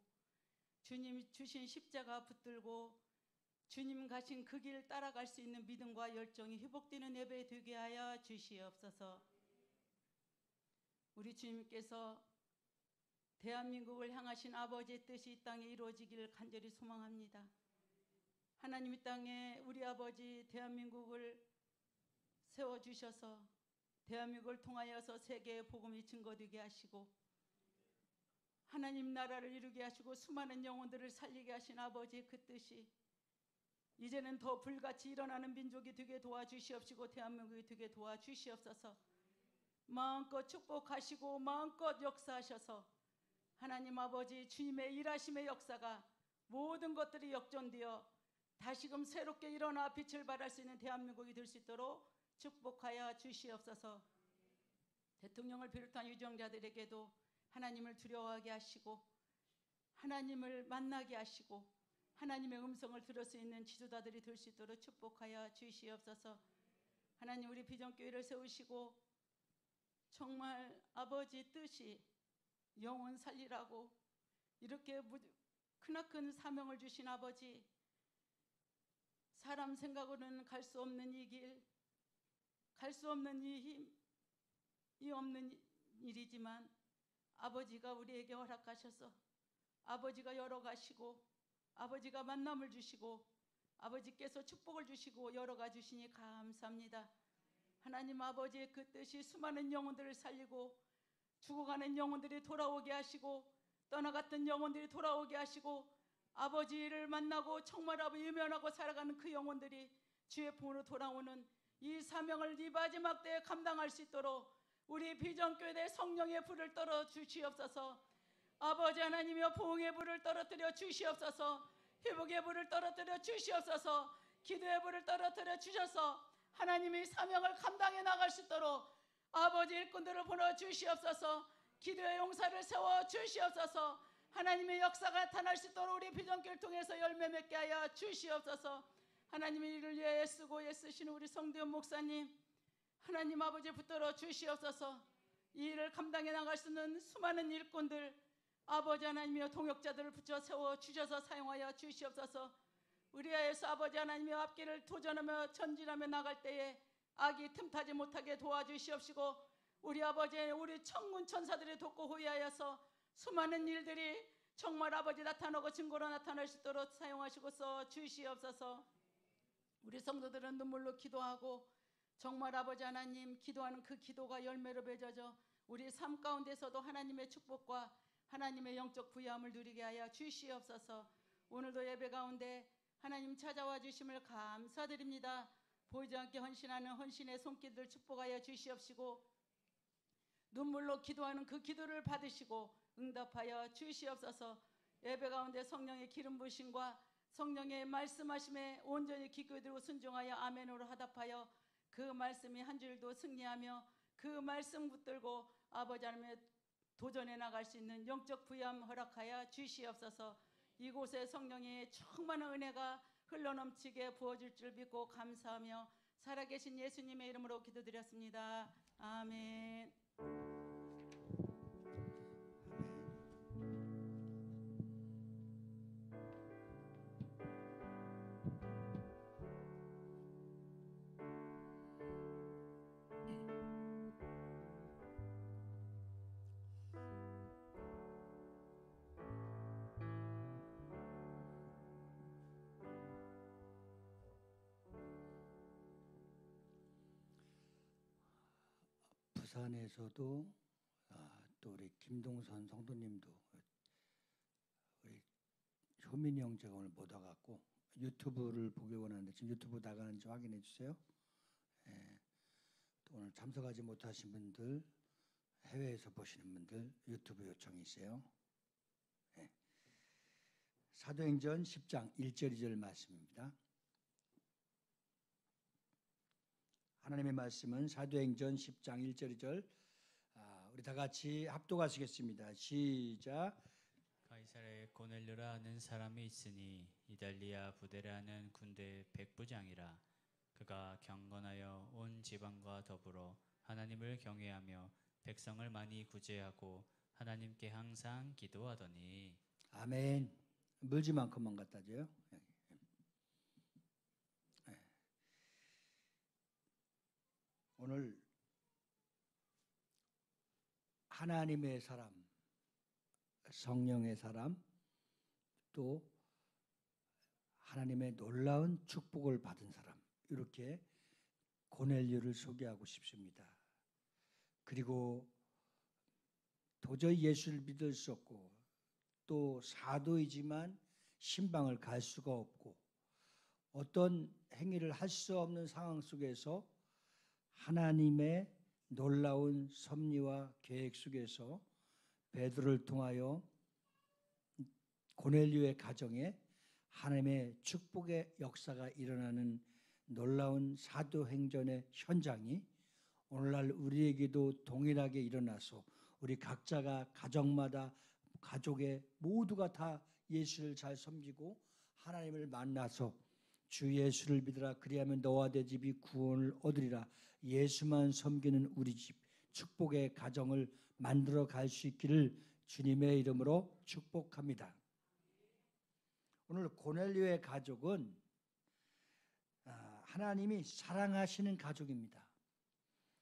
Speaker 3: 주님 주신 십자가 붙들고 주님 가신 그 길 따라갈 수 있는 믿음과 열정이 회복되는 예배 되게 하여 주시옵소서. 우리 주님께서 대한민국을 향하신 아버지의 뜻이 이 땅에 이루어지기를 간절히 소망합니다. 하나님, 이 땅에 우리 아버지 대한민국을 세워주셔서 대한민국을 통하여서 세계의 복음이 증거되게 하시고 하나님 나라를 이루게 하시고 수많은 영혼들을 살리게 하신 아버지의 그 뜻이 이제는 더 불같이 일어나는 민족이 되게 도와주시옵시고 대한민국이 되게 도와주시옵소서. 마음껏 축복하시고 마음껏 역사하셔서 하나님 아버지 주님의 일하심의 역사가 모든 것들이 역전되어 다시금 새롭게 일어나 빛을 발할 수 있는 대한민국이 될 수 있도록 축복하여 주시옵소서. 대통령을 비롯한 유정자들에게도 하나님을 두려워하게 하시고 하나님을 만나게 하시고 하나님의 음성을 들을 수 있는 지도자들이 될 수 있도록 축복하여 주시옵소서. 하나님, 우리 비전교회를 세우시고 정말 아버지 뜻이 영혼 살리라고 이렇게 크나큰 사명을 주신 아버지, 사람 생각으로는 갈 수 없는 이 길, 갈 수 없는 이 힘이 없는 일이지만 아버지가 우리에게 허락하셔서 아버지가 열어가시고 아버지가 만남을 주시고 아버지께서 축복을 주시고 열어가 주시니 감사합니다. 하나님 아버지의 그 뜻이 수많은 영혼들을 살리고 죽어가는 영혼들이 돌아오게 하시고 떠나갔던 영혼들이 돌아오게 하시고 아버지를 만나고 정말 아버지 유면하고 살아가는 그 영혼들이 주의 품으로 돌아오는 이 사명을 이 마지막 때에 감당할 수 있도록 우리 비전교회 성령의 불을 떨어 주시옵소서. 아버지 하나님이여, 부흥의 불을 떨어뜨려 주시옵소서. 회복의 불을 떨어뜨려 주시옵소서. 기도의 불을 떨어뜨려 주셔서 하나님이 사명을 감당해 나갈 수 있도록 아버지 일꾼들을 보내 주시옵소서. 기도의 용사를 세워 주시옵소서. 하나님의 역사가 나타날 수 있도록 우리 비전교회를 통해서 열매 맺게 하여 주시옵소서. 하나님의 일을 위해 애쓰고 애쓰시는 우리 성대현 목사님, 하나님 아버지 붙들어 주시옵소서. 이 일을 감당해 나갈 수 있는 수많은 일꾼들 아버지 하나님이여, 동역자들을 붙여 세워 주셔서 사용하여 주시옵소서. 우리 하에서 아버지 하나님의 앞길을 도전하며 전진하며 나갈 때에 악이 틈타지 못하게 도와주시옵시고 우리 아버지, 우리 천군 천사들이 돕고 호위하여서 수많은 일들이 정말 아버지 나타나고 증거로 나타날 수 있도록 사용하시고서 주시옵소서. 우리 성도들은 눈물로 기도하고 정말 아버지 하나님 기도하는 그 기도가 열매로 맺어져 우리 삶 가운데서도 하나님의 축복과 하나님의 영적 부유함을 누리게 하여 주시옵소서. 오늘도 예배 가운데 하나님 찾아와 주심을 감사드립니다. 보이지 않게 헌신하는 헌신의 손길들 축복하여 주시옵시고 눈물로 기도하는 그 기도를 받으시고 응답하여 주시옵소서. 예배 가운데 성령의 기름 부으심과 성령의 말씀하심에 온전히 기꺼이 순종하여 아멘으로 화답하여 그 말씀이 한 줄도 승리하며 그 말씀 붙들고 아버지 하나님의 도전해 나갈 수 있는 영적 부유함 허락하여 주시옵소서. 이곳에 성령의 충만한 은혜가 흘러넘치게 부어질 줄 믿고 감사하며 살아계신 예수님의 이름으로 기도드렸습니다. 아멘.
Speaker 2: 부산에서도 또 우리 김동선 성도님도 우리 효민이 형제가 오늘 못 와갖고 유튜브를 보기 원하는데 지금 유튜브 나가는지 확인해 주세요. 예, 또 오늘 참석하지 못하신 분들, 해외에서 보시는 분들 유튜브 요청이 있어요. 예. 사도행전 10장 1절 2절 말씀입니다. 하나님의 말씀은 사도행전 10장 1절 2절 우리 다 같이 합독하시겠습니다. 시작.
Speaker 1: 가이사랴에 고넬료라 하는 사람이 있으니 이달리아 부데라는 군대 백부장이라. 그가 경건하여 온 지방과 더불어 하나님을 경외하며 백성을 많이 구제하고 하나님께 항상 기도하더니.
Speaker 2: 아멘. 물지만큼만 갖다 줘요. 오늘 하나님의 사람, 성령의 사람, 또 하나님의 놀라운 축복을 받은 사람, 이렇게 고넬료를 소개하고 싶습니다. 그리고 도저히 예수를 믿을 수 없고 또 사도이지만 신방을 갈 수가 없고 어떤 행위를 할 수 없는 상황 속에서 하나님의 놀라운 섭리와 계획 속에서 베드로를 통하여 고넬료의 가정에 하나님의 축복의 역사가 일어나는 놀라운 사도행전의 현장이 오늘날 우리에게도 동일하게 일어나서 우리 각자가 가정마다 가족의 모두가 다 예수를 잘 섬기고 하나님을 만나서 주 예수를 믿으라 그리하면 너와 내 집이 구원을 얻으리라. 예수만 섬기는 우리 집 축복의 가정을 만들어 갈 수 있기를 주님의 이름으로 축복합니다. 오늘 고넬료의 가족은 하나님이 사랑하시는 가족입니다.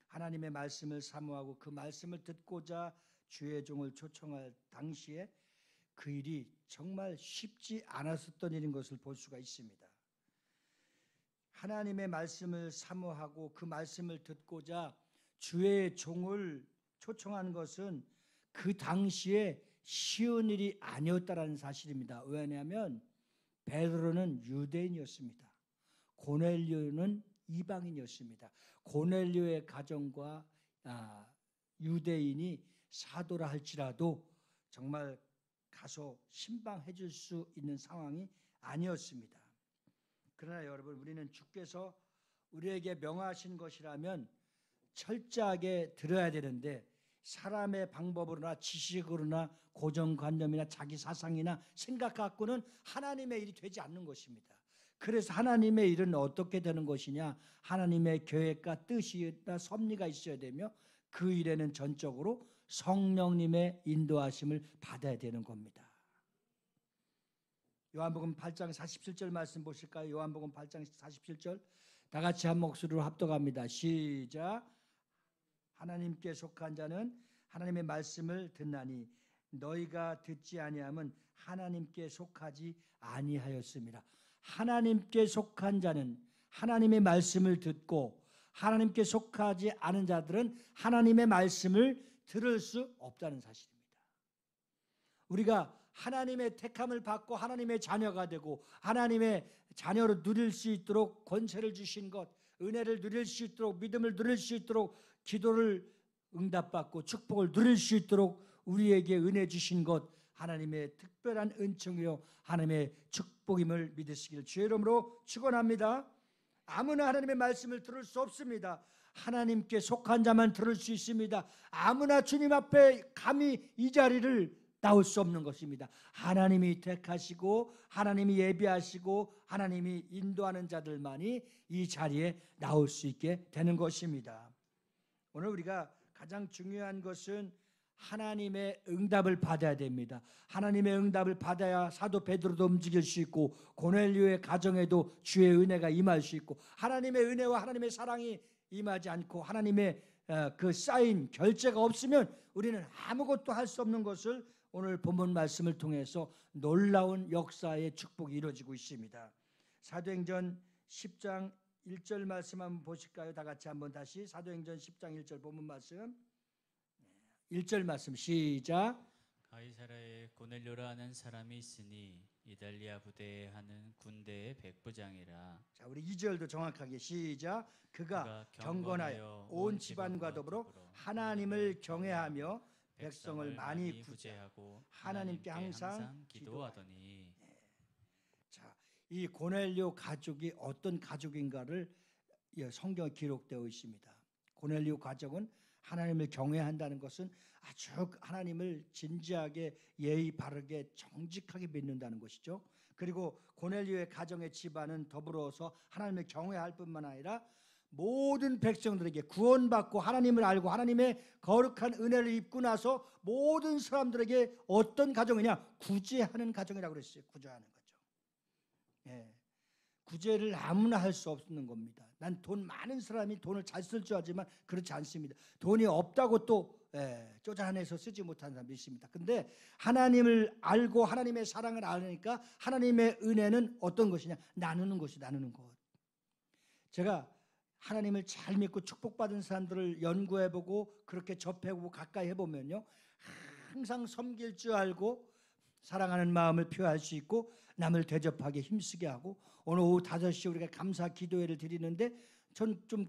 Speaker 2: 하나님의 말씀을 사모하고 그 말씀을 듣고자 주의 종을 초청할 당시에 그 일이 정말 쉽지 않았었던 일인 것을 볼 수가 있습니다. 하나님의 말씀을 사모하고 그 말씀을 듣고자 주의 종을 초청한 것은 그 당시에 쉬운 일이 아니었다라는 사실입니다. 왜냐하면 베드로는 유대인이었습니다. 고넬료는 이방인이었습니다. 고넬료의 가정과 유대인이 사도라 할지라도 정말 가서 신방해 줄 수 있는 상황이 아니었습니다. 그러나 여러분, 우리는 주께서 우리에게 명하신 것이라면 철저하게 들어야 되는데 사람의 방법으로나 지식으로나 고정관념이나 자기 사상이나 생각 갖고는 하나님의 일이 되지 않는 것입니다. 그래서 하나님의 일은 어떻게 되는 것이냐? 하나님의 계획과 뜻이나 섭리가 있어야 되며 그 일에는 전적으로 성령님의 인도하심을 받아야 되는 겁니다. 요한복음 8장 47절 말씀 보실까요? 요한복음 8장 47절 다 같이 한 목소리로 합독합니다. 시작. 하나님께 속한 자는 하나님의 말씀을 듣나니 너희가 듣지 아니함은 하나님께 속하지 아니하였습니다. 하나님께 속한 자는 하나님의 말씀을 듣고 하나님께 속하지 않은 자들은 하나님의 말씀을 들을 수 없다는 사실입니다. 우리가 하나님의 택함을 받고 하나님의 자녀가 되고 하나님의 자녀로 누릴 수 있도록 권세를 주신 것, 은혜를 누릴 수 있도록, 믿음을 누릴 수 있도록, 기도를 응답받고 축복을 누릴 수 있도록 우리에게 은혜 주신 것, 하나님의 특별한 은총이요 하나님의 축복임을 믿으시길 주의 이름으로 축원합니다. 아무나 하나님의 말씀을 들을 수 없습니다. 하나님께 속한 자만 들을 수 있습니다. 아무나 주님 앞에 감히 이 자리를 나올 수 없는 것입니다. 하나님이 택하시고 하나님이 예비하시고 하나님이 인도하는 자들만이 이 자리에 나올 수 있게 되는 것입니다. 오늘 우리가 가장 중요한 것은 하나님의 응답을 받아야 됩니다. 하나님의 응답을 받아야 사도 베드로도 움직일 수 있고 고넬료의 가정에도 주의 은혜가 임할 수 있고 하나님의 은혜와 하나님의 사랑이 임하지 않고 하나님의 그 쌓인 결제가 없으면 우리는 아무것도 할 수 없는 것을 오늘 본문 말씀을 통해서 놀라운 역사의 축복이 이루어지고 있습니다. 사도행전 10장 1절 말씀 한번 보실까요? 다 같이 한번 다시 사도행전 10장 1절 본문 말씀. 1절 말씀 시작.
Speaker 1: 가이사라에 고넬료라는 사람이 있으니 이달리아 부대에 하는 군대의 백부장이라.
Speaker 2: 자, 우리 2절도 정확하게 시작. 그가 경건하여 온 집안과 더불어 하나님을 경외하며 백성을 많이 구제하고 하나님께 항상
Speaker 1: 기도하더니.
Speaker 2: 자, 이 고넬료 가족이 어떤 가족인가를 성경에 기록되어 있습니다. 고넬료 가족은 하나님을 경외한다는 것은 아주 하나님을 진지하게 예의 바르게 정직하게 믿는다는 것이죠. 그리고 고넬료의 가정의 집안은 더불어서 하나님을 경외할 뿐만 아니라 모든 백성들에게 구원받고 하나님을 알고 하나님의 거룩한 은혜를 입고 나서 모든 사람들에게 어떤 가정이냐? 구제하는 가정이라고 그랬어요. 구제하는 거죠. 예. 구제를 아무나 할 수 없는 겁니다. 난 돈 많은 사람이 돈을 잘 쓸 줄 알지만 그렇지 않습니다. 돈이 없다고 또 쪼잔해서 쓰지 못하는 사람도 있습니다. 근데 하나님을 알고 하나님의 사랑을 아니까 하나님의 은혜는 어떤 것이냐? 나누는 것이 나누는 것. 제가 하나님을 잘 믿고 축복받은 사람들을 연구해보고 그렇게 접해보고 가까이 해보면요, 항상 섬길 줄 알고 사랑하는 마음을 표할 수 있고 남을 대접하게 힘쓰게 하고, 오늘 오후 5시에 우리가 감사 기도회를 드리는데 전 좀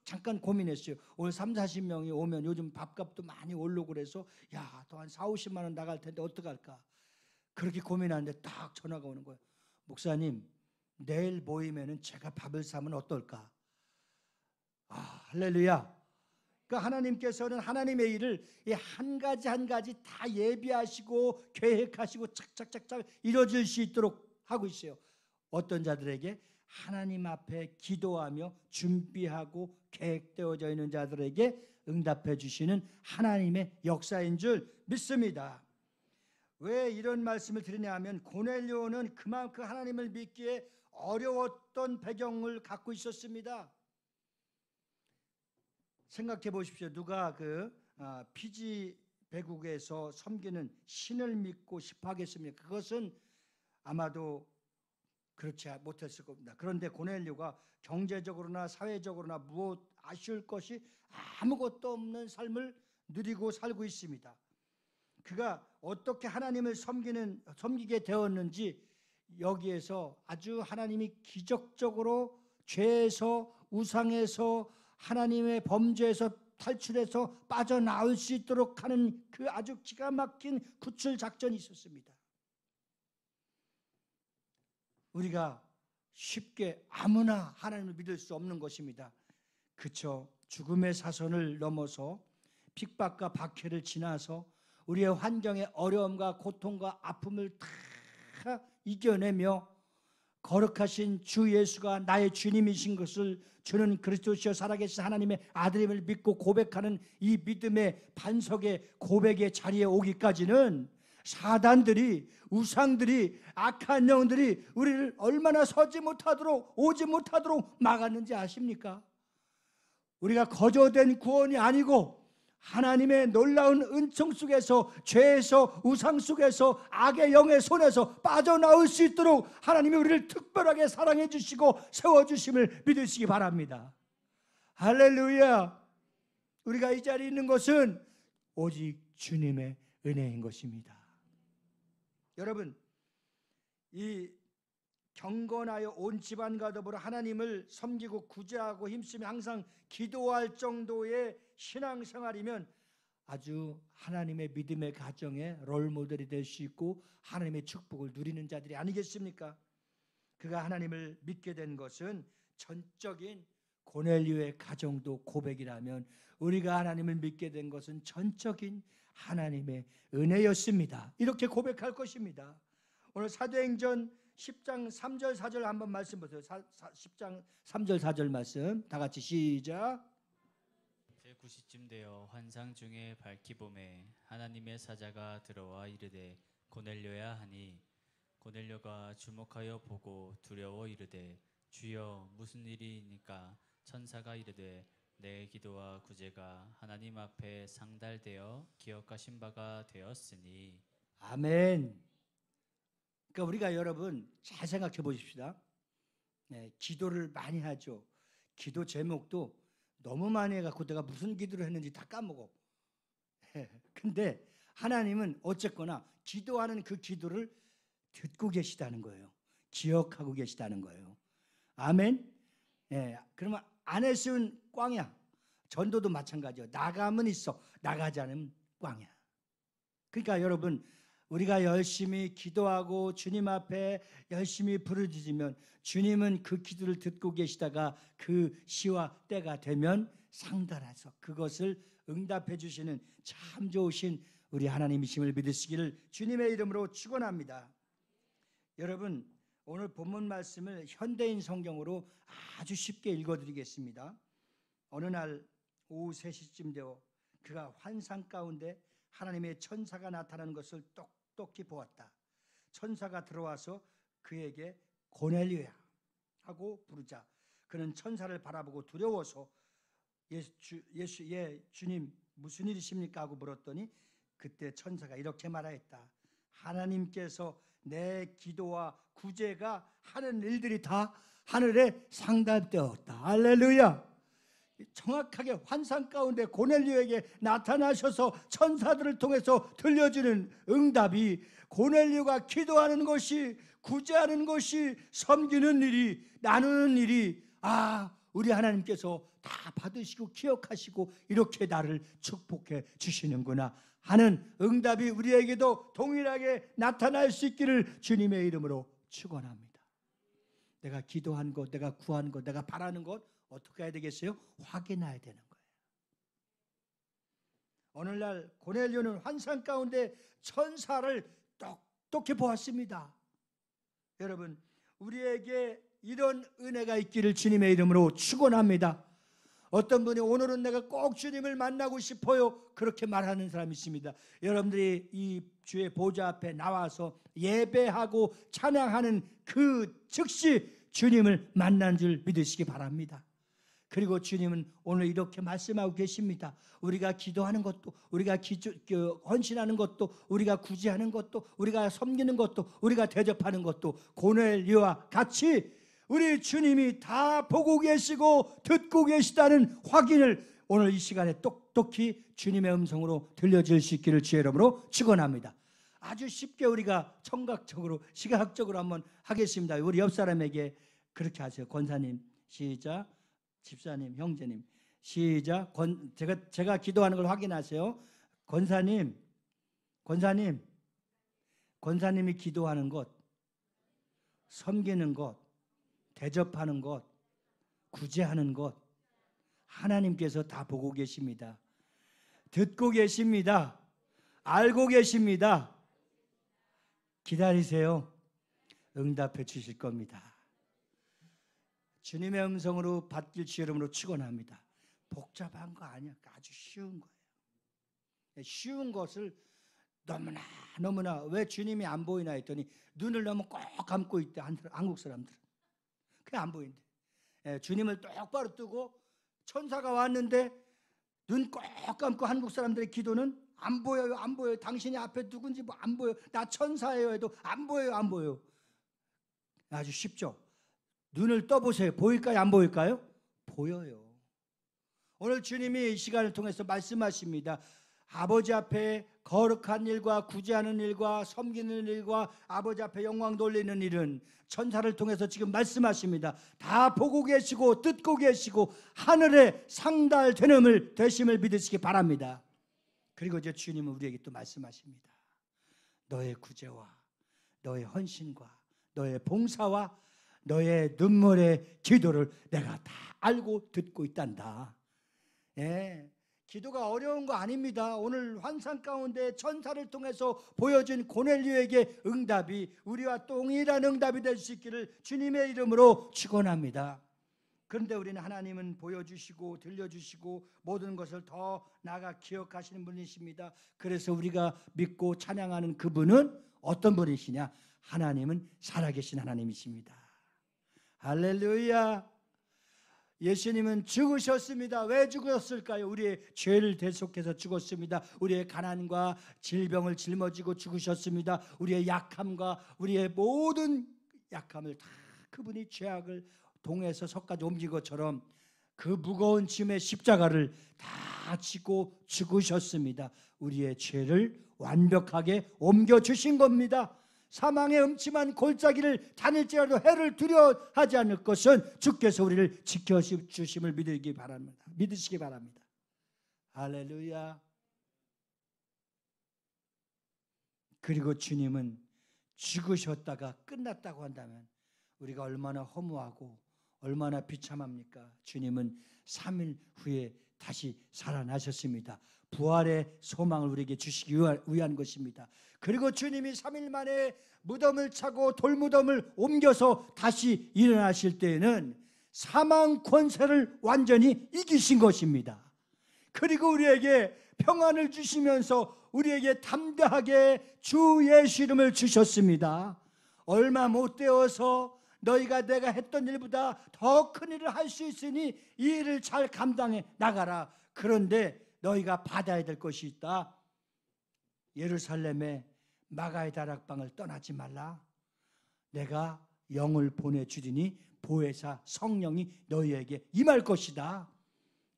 Speaker 2: 잠깐 고민했어요. 오늘 30-40명이 오면 요즘 밥값도 많이 오르고 그래서 야, 또 한 40-50만 원 나갈 텐데 어떡할까 그렇게 고민하는데 딱 전화가 오는 거예요. 목사님, 내일 모이면은 제가 밥을 사면 어떨까? 아, 할렐루야. 그러니까 하나님께서는 하나님의 일을 한 가지 한 가지 다 예비하시고 계획하시고 착착착착 이루어질 수 있도록 하고 있어요. 어떤 자들에게? 하나님 앞에 기도하며 준비하고 계획되어져 있는 자들에게 응답해 주시는 하나님의 역사인 줄 믿습니다. 왜 이런 말씀을 드리냐 하면 고넬료는 그만큼 하나님을 믿기에 어려웠던 배경을 갖고 있었습니다. 생각해 보십시오. 누가 피지 배국에서 섬기는 신을 믿고 싶어 하겠습니까? 그것은 아마도 그렇지 못했을 겁니다. 그런데 고넬료가 경제적으로나 사회적으로나 무엇 아쉬울 것이 아무것도 없는 삶을 누리고 살고 있습니다. 그가 어떻게 하나님을 섬기게 되었는지 여기에서 아주 하나님이 기적적으로 죄에서 우상에서 하나님의 범죄에서 탈출해서 빠져나올 수 있도록 하는 그 아주 기가 막힌 구출 작전이 있었습니다. 우리가 쉽게 아무나 하나님을 믿을 수 없는 것입니다. 그렇죠. 죽음의 사선을 넘어서 핍박과 박해를 지나서 우리의 환경의 어려움과 고통과 아픔을 다 이겨내며 거룩하신 주 예수가 나의 주님이신 것을 주는 그리스도시여 살아계신 하나님의 아들임을 믿고 고백하는 이 믿음의 반석의 고백의 자리에 오기까지는 사단들이, 우상들이, 악한 영들이 우리를 얼마나 서지 못하도록 오지 못하도록 막았는지 아십니까? 우리가 거저된 구원이 아니고 하나님의 놀라운 은총 속에서 죄에서 우상 속에서 악의 영의 손에서 빠져나올 수 있도록 하나님이 우리를 특별하게 사랑해 주시고 세워주심을 믿으시기 바랍니다. 할렐루야. 우리가 이 자리에 있는 것은 오직 주님의 은혜인 것입니다. 여러분, 이 경건하여 온 집안과 더불어 하나님을 섬기고 구제하고 힘쓰며 항상 기도할 정도의 신앙생활이면 아주 하나님의 믿음의 가정의 롤모델이 될 수 있고 하나님의 축복을 누리는 자들이 아니겠습니까? 그가 하나님을 믿게 된 것은 전적인 고넬료의 가정도 고백이라면 우리가 하나님을 믿게 된 것은 전적인 하나님의 은혜였습니다. 이렇게 고백할 것입니다. 오늘 사도행전 10장 3절 4절 한번 말씀 보세요. 10장 3절 4절 말씀 다 같이 시작.
Speaker 1: 제9시쯤 되어 환상 중에 밝히 봄에 하나님의 사자가 들어와 이르되 고넬료야 하니 고넬료가 주목하여 보고 두려워 이르되 주여 무슨 일이니까? 천사가 이르되 내 기도와 구제가 하나님 앞에 상달되어 기억하신 바가 되었으니.
Speaker 2: 아멘. 그러니까 우리가 여러분 잘 생각해 보십시다. 기도를 많이 하죠. 기도 제목도 너무 많이 해갖고 내가 무슨 기도를 했는지 다 까먹어. 근데 하나님은 어쨌거나 기도하는 그 기도를 듣고 계시다는 거예요. 기억하고 계시다는 거예요. 아멘. 예, 그러면 안 했으면 꽝이야. 전도도 마찬가지요. 나가면 있어, 나가지 않으면 꽝이야. 그러니까 여러분, 우리가 열심히 기도하고 주님 앞에 열심히 부르짖으면 주님은 그 기도를 듣고 계시다가 그 시와 때가 되면 상달해서 그것을 응답해 주시는 참 좋으신 우리 하나님이심을 믿으시기를 주님의 이름으로 축원합니다. 여러분, 오늘 본문 말씀을 현대인 성경으로 아주 쉽게 읽어드리겠습니다. 어느 날 오후 3시쯤 되어 그가 환상 가운데 하나님의 천사가 나타나는 것을 똑똑히 보았다. 천사가 들어와서 그에게 고넬료야 하고 부르자 그는 천사를 바라보고 두려워서 주님 무슨 일이십니까 하고 물었더니 그때 천사가 이렇게 말하였다. 하나님께서 내 기도와 구제가 하는 일들이 다 하늘에 상달되었다. 할렐루야. 정확하게 환상 가운데 고넬료에게 나타나셔서 천사들을 통해서 들려주는 응답이 고넬료가 기도하는 것이, 구제하는 것이, 섬기는 일이, 나누는 일이 우리 하나님께서 다 받으시고 기억하시고 이렇게 나를 축복해 주시는구나 하는 응답이 우리에게도 동일하게 나타날 수 있기를 주님의 이름으로 축원합니다. 내가 기도한 것, 내가 구한 것, 내가 바라는 것 어떻게 해야 되겠어요? 확인해야 되는 거예요. 오늘날 고넬료는 환상 가운데 천사를 똑똑히 보았습니다. 여러분, 우리에게 이런 은혜가 있기를 주님의 이름으로 축원합니다. 어떤 분이 오늘은 내가 꼭 주님을 만나고 싶어요 그렇게 말하는 사람이 있습니다. 여러분들이 이 주의 보좌 앞에 나와서 예배하고 찬양하는 그 즉시 주님을 만난 줄 믿으시기 바랍니다. 그리고 주님은 오늘 이렇게 말씀하고 계십니다. 우리가 기도하는 것도, 우리가 헌신하는 것도, 우리가 구제하는 것도, 우리가 섬기는 것도, 우리가 대접하는 것도 고넬료와 같이 우리 주님이 다 보고 계시고 듣고 계시다는 확인을 오늘 이 시간에 똑똑히 주님의 음성으로 들려질 수 있기를 주의 이름으로 축원합니다. 아주 쉽게 우리가 청각적으로, 시각적으로 한번 하겠습니다. 우리 옆 사람에게 그렇게 하세요. 권사님 시작, 집사님, 형제님 시작. 제가 기도하는 걸 확인하세요. 권사님이 기도하는 것, 섬기는 것, 대접하는 것, 구제하는 것 하나님께서 다 보고 계십니다. 듣고 계십니다. 알고 계십니다. 기다리세요. 응답해 주실 겁니다. 주님의 음성으로 받길 주의 이름으로 축원합니다. 복잡한 거 아니야. 아주 쉬운 거예요. 쉬운 것을 너무나 왜 주님이 안 보이나 했더니 눈을 너무 꼭 감고 있대. 한국 사람들은 그게 안 보인대. 주님을 똑바로 뜨고 천사가 왔는데 눈 꼭 감고 한국 사람들의 기도는 안 보여요. 안 보여요. 당신이 앞에 누군지 뭐 안 보여. 나 천사예요 해도 안 보여요. 안 보여요. 아주 쉽죠. 눈을 떠보세요. 보일까요? 안 보일까요? 보여요. 오늘 주님이 이 시간을 통해서 말씀하십니다. 아버지 앞에 거룩한 일과 구제하는 일과 섬기는 일과 아버지 앞에 영광 돌리는 일은 천사를 통해서 지금 말씀하십니다. 다 보고 계시고 듣고 계시고 하늘에 상달되심을 믿으시기 바랍니다. 그리고 이제 주님은 우리에게 또 말씀하십니다. 너의 구제와 너의 헌신과 너의 봉사와 너의 눈물의 기도를 내가 다 알고 듣고 있단다. 기도가 어려운 거 아닙니다. 오늘 환상 가운데 천사를 통해서 보여준 고넬료에게 응답이 우리와 동일한 응답이 될 수 있기를 주님의 이름으로 축원합니다. 그런데 우리는 하나님은 보여주시고 들려주시고 모든 것을 더 나아가 기억하시는 분이십니다. 그래서 우리가 믿고 찬양하는 그분은 어떤 분이시냐? 하나님은 살아계신 하나님이십니다. 할렐루야. 예수님은 죽으셨습니다. 왜 죽었을까요? 우리의 죄를 대속해서 죽었습니다. 우리의 가난과 질병을 짊어지고 죽으셨습니다. 우리의 약함과 우리의 모든 약함을 다 그분이 죄악을 동에서 석까지 옮긴 것처럼 그 무거운 짐의 십자가를 다 지고 죽으셨습니다. 우리의 죄를 완벽하게 옮겨주신 겁니다. 사망의 음침한 골짜기를 다닐지라도 해를 두려워하지 않을 것은 주께서 우리를 지켜주심을 믿으시기 바랍니다. 할렐루야. 그리고 주님은 죽으셨다가 끝났다고 한다면 우리가 얼마나 허무하고 얼마나 비참합니까? 주님은 3일 후에 다시 살아나셨습니다. 부활의 소망을 우리에게 주시기 위한 것입니다. 그리고 주님이 3일 만에 무덤을 차고 돌무덤을 옮겨서 다시 일어나실 때에는 사망 권세를 완전히 이기신 것입니다. 그리고 우리에게 평안을 주시면서 우리에게 담대하게 주 예수 이름을 주셨습니다. 얼마 못 되어서 너희가 내가 했던 일보다 더 큰 일을 할 수 있으니 이 일을 잘 감당해 나가라. 그런데 너희가 받아야 될 것이 있다. 예루살렘에 마가의 다락방을 떠나지 말라. 내가 영을 보내주리니 보혜사 성령이 너희에게 임할 것이다.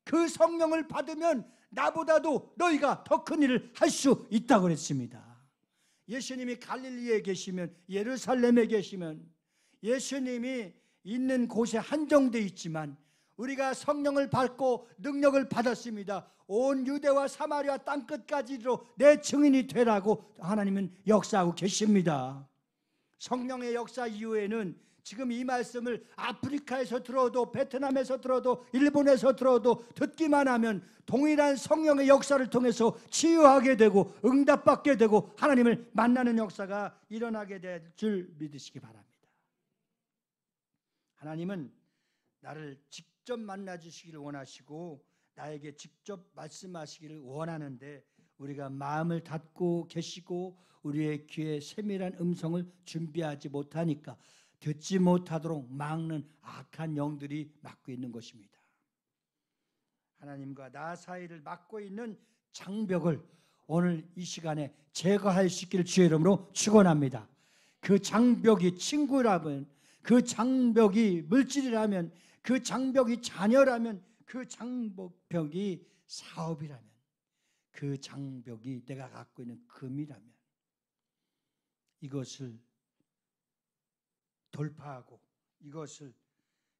Speaker 2: 그 성령을 받으면 나보다도 너희가 더 큰 일을 할 수 있다고 그랬습니다. 예수님이 갈릴리에 계시면, 예루살렘에 계시면, 예수님이 있는 곳에 한정되어 있지만 우리가 성령을 받고 능력을 받았습니다. 온 유대와 사마리아 땅끝까지로 내 증인이 되라고 하나님은 역사하고 계십니다. 성령의 역사 이후에는 지금 이 말씀을 아프리카에서 들어도, 베트남에서 들어도, 일본에서 들어도 듣기만 하면 동일한 성령의 역사를 통해서 치유하게 되고 응답받게 되고 하나님을 만나는 역사가 일어나게 될 줄 믿으시기 바랍니다. 하나님은 나를 직접 만나 주시기를 원하시고 나에게 직접 말씀하시기를 원하는데 우리가 마음을 닫고 계시고 우리의 귀에 세밀한 음성을 준비하지 못하니까 듣지 못하도록 막는 악한 영들이 막고 있는 것입니다. 하나님과 나 사이를 막고 있는 장벽을 오늘 이 시간에 제거할 수 있기를 주의 이름으로 축원합니다. 그 장벽이 친구라면, 그 장벽이 물질이라면, 그 장벽이 자녀라면, 그 장벽이 사업이라면, 그 장벽이 내가 갖고 있는 금이라면 이것을 돌파하고 이것을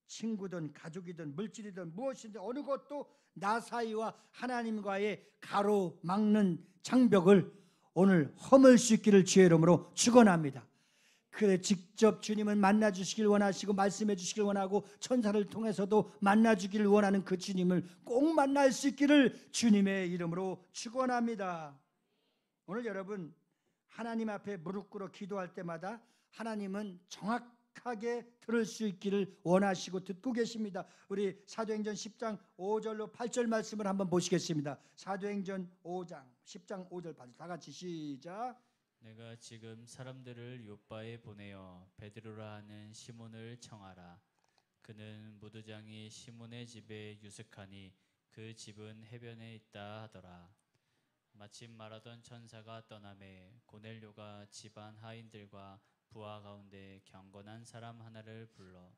Speaker 2: 친구든 가족이든 물질이든 무엇이든 어느 것도 나 사이와 하나님과의 가로막는 장벽을 오늘 허물 수 있기를 주의 이름으로 축원합니다. 그래 직접 주님을 만나 주시길 원하시고 말씀해 주시길 원하고 천사를 통해서도 만나 주기를 원하는 그 주님을 꼭 만날 수 있기를 주님의 이름으로 축원합니다. 오늘 여러분 하나님 앞에 무릎 꿇어 기도할 때마다 하나님은 정확하게 들을 수 있기를 원하시고 듣고 계십니다. 우리 사도행전 10장 5절로 8절 말씀을 한번 보시겠습니다. 사도행전 5장 10장 5절 8절 다 같이 시작.
Speaker 1: 내가 지금 사람들을 요바에 보내어 베드로라 하는 시몬을 청하라. 그는 무두장이 시몬의 집에 유숙하니 그 집은 해변에 있다 하더라. 마침 말하던 천사가 떠나매 고넬료가 집안 하인들과 부하 가운데 경건한 사람 하나를 불러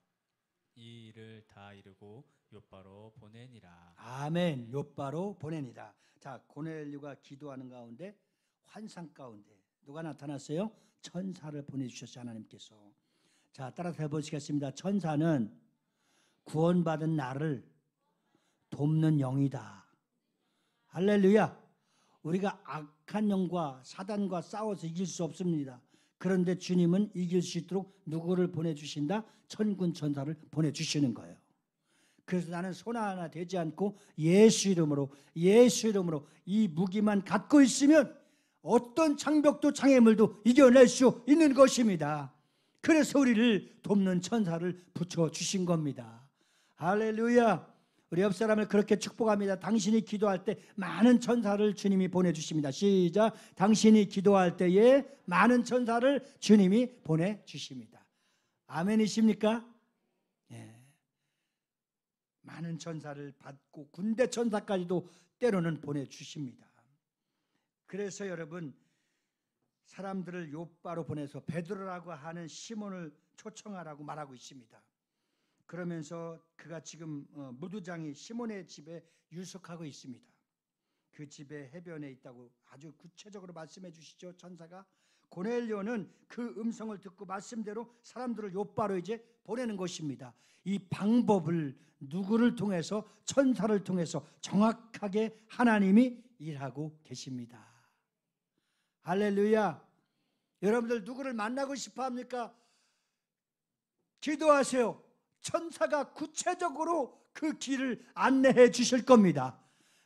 Speaker 1: 이 일을 다 이루고 요바로 보내니라.
Speaker 2: 아멘. 요바로 보내니라. 자, 고넬료가 기도하는 가운데 환상 가운데 누가 나타났어요? 천사를 보내주셨어요. 하나님께서. 자, 따라서 해보시겠습니다. 천사는 구원받은 나를 돕는 영이다. 할렐루야. 우리가 악한 영과 사단과 싸워서 이길 수 없습니다. 그런데 주님은 이길 수 있도록 누구를 보내주신다? 천군 천사를 보내주시는 거예요. 그래서 나는 손 하나 대지 않고 예수 이름으로 이 무기만 갖고 있으면 어떤 장벽도 장애물도 이겨낼 수 있는 것입니다. 그래서 우리를 돕는 천사를 붙여주신 겁니다. 할렐루야. 우리 옆 사람을 그렇게 축복합니다. 당신이 기도할 때 많은 천사를 주님이 보내주십니다. 시작. 당신이 기도할 때에 많은 천사를 주님이 보내주십니다. 아멘이십니까? 예. 많은 천사를 받고 군대 천사까지도 때로는 보내주십니다. 그래서 여러분 사람들을 요바로 보내서 베드로라고 하는 시몬을 초청하라고 말하고 있습니다. 그러면서 그가 지금 무두장이 시몬의 집에 유숙하고 있습니다. 그 집에 해변에 있다고 아주 구체적으로 말씀해 주시죠. 천사가. 고넬료는 그 음성을 듣고 말씀대로 사람들을 욥바로 이제 보내는 것입니다. 이 방법을 누구를 통해서, 천사를 통해서 정확하게 하나님이 일하고 계십니다. 할렐루야. 여러분들 누구를 만나고 싶어 합니까? 기도하세요. 천사가 구체적으로 그 길을 안내해 주실 겁니다.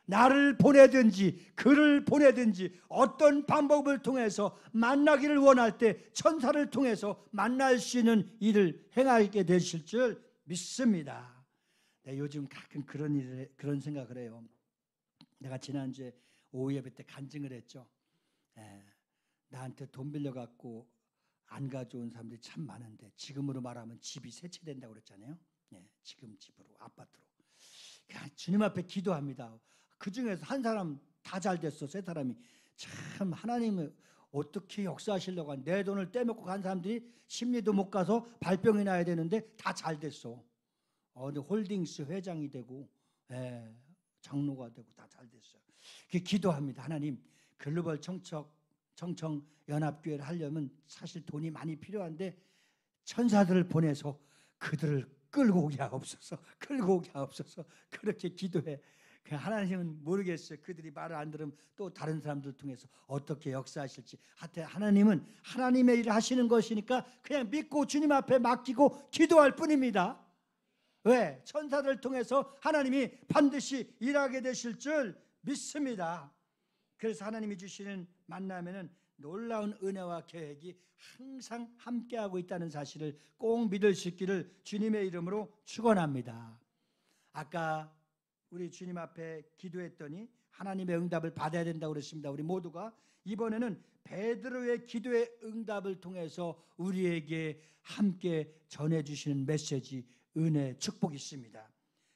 Speaker 2: 나를 보내든지 그를 보내든지 어떤 방법을 통해서 만나기를 원할 때 천사를 통해서 만날 수 있는 일을 행하게 되실 줄 믿습니다. 네, 요즘 가끔 그런 생각을 해요. 내가 지난주에 오후 예배 때 간증을 했죠. 나한테 돈 빌려갖고 안 가져온 사람들이 참 많은데 지금으로 말하면 집이 세채된다고 그랬잖아요. 지금 집으로, 아파트로. 주님 앞에 기도합니다. 그 중에서 한 사람 다 잘 됐어. 세 사람이. 참 하나님은 어떻게 역사하시려고 내 돈을 떼먹고 간 사람들이 심리도 못 가서 발병이 나야 되는데 다 잘 됐어. 근데 홀딩스 회장이 되고 장로가 되고 다 잘 됐어요. 기도합니다. 하나님, 글로벌 청청 연합교회를 하려면 사실 돈이 많이 필요한데 천사들을 보내서 그들을 끌고 오게 하옵소서. 끌고 오게 하옵소서. 그렇게 기도해. 하나님은 모르겠어요. 그들이 말을 안 들으면 또 다른 사람들 통해서 어떻게 역사하실지. 하여튼 하나님은 하나님의 일을 하시는 것이니까 그냥 믿고 주님 앞에 맡기고 기도할 뿐입니다. 왜? 천사들을 통해서 하나님이 반드시 일하게 되실 줄 믿습니다. 그래서 하나님이 주시는 만나면은 놀라운 은혜와 계획이 항상 함께하고 있다는 사실을 꼭 믿을 수 있기를 주님의 이름으로 축원합니다. 아까 우리 주님 앞에 기도했더니 하나님의 응답을 받아야 된다고 그랬습니다. 우리 모두가 이번에는 베드로의 기도의 응답을 통해서 우리에게 함께 전해주시는 메시지, 은혜, 축복이 있습니다.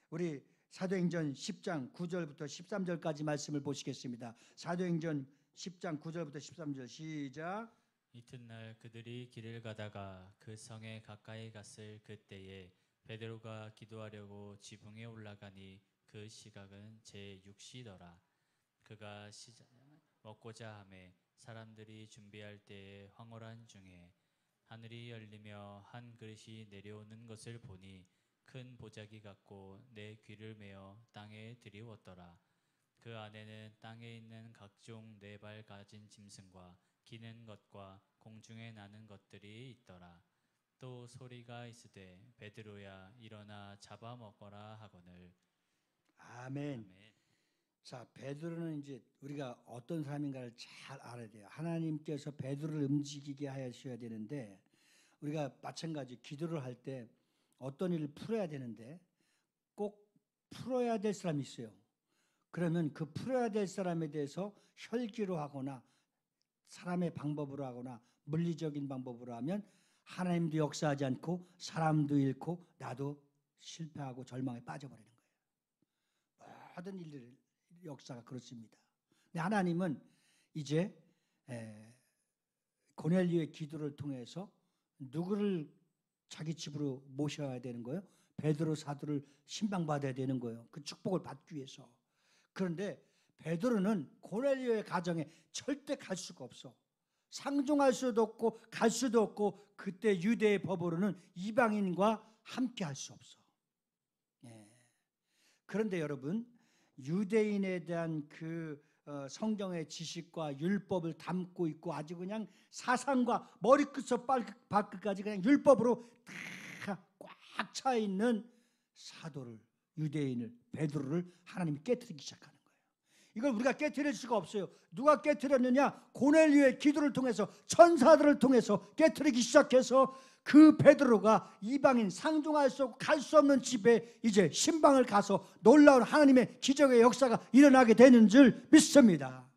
Speaker 2: 우리 사도행전 10장 9절부터 13절까지 말씀을 보시겠습니다. 사도행전 10장 9절부터 13절 시작.
Speaker 4: 이튿날 그들이 길을 가다가 그 성에 가까이 갔을 그때에 베드로가 기도하려고 지붕에 올라가니 그 시각은 제6시더라. 그가 먹고자 하매 사람들이 준비할 때에 황홀한 중에 하늘이 열리며 한 그릇이 내려오는 것을 보니 큰 보자기 같고 내 귀를 메어 땅에 들이웠더라. 그 안에는 땅에 있는 각종 네 발 가진 짐승과 기는 것과 공중에 나는 것들이 있더라. 또 소리가 있으되 베드로야 일어나 잡아먹어라 하거늘.
Speaker 2: 아멘. 자, 베드로는 이제 우리가 어떤 사람인가를 잘 알아야 돼요. 하나님께서 베드로를 움직이게 하셔야 되는데 우리가 마찬가지 기도를 할 때 어떤 일을 풀어야 되는데 꼭 풀어야 될 사람이 있어요. 그러면 그 풀어야 될 사람에 대해서 혈기로 하거나 사람의 방법으로 하거나 물리적인 방법으로 하면 하나님도 역사하지 않고 사람도 잃고 나도 실패하고 절망에 빠져버리는 거예요. 모든 일들 역사가 그렇습니다. 근데 하나님은 이제 고넬료의 기도를 통해서 누구를 자기 집으로 모셔야 되는 거예요? 베드로 사도를 신방받아야 되는 거예요. 그 축복을 받기 위해서. 그런데 베드로는 고넬료의 가정에 절대 갈 수가 없어. 상종할 수도 없고 갈 수도 없고 그때 유대의 법으로는 이방인과 함께 할 수 없어. 그런데 여러분, 유대인에 대한 그 성경의 지식과 율법을 담고 있고 아주 그냥 사상과 머리끝부터 발끝까지 그냥 율법으로 다 꽉 차 있는 사도를, 유대인을, 베드로를 하나님이 깨트리기 시작하는 거예요. 이걸 우리가 깨트릴 수가 없어요. 누가 깨트렸느냐? 고넬료의 기도를 통해서, 천사들을 통해서 깨트리기 시작해서 그 베드로가 이방인, 상종할 수 없고 갈 수 없는 집에 이제 신방을 가서 놀라운 하나님의 기적의 역사가 일어나게 되는 줄 믿습니다.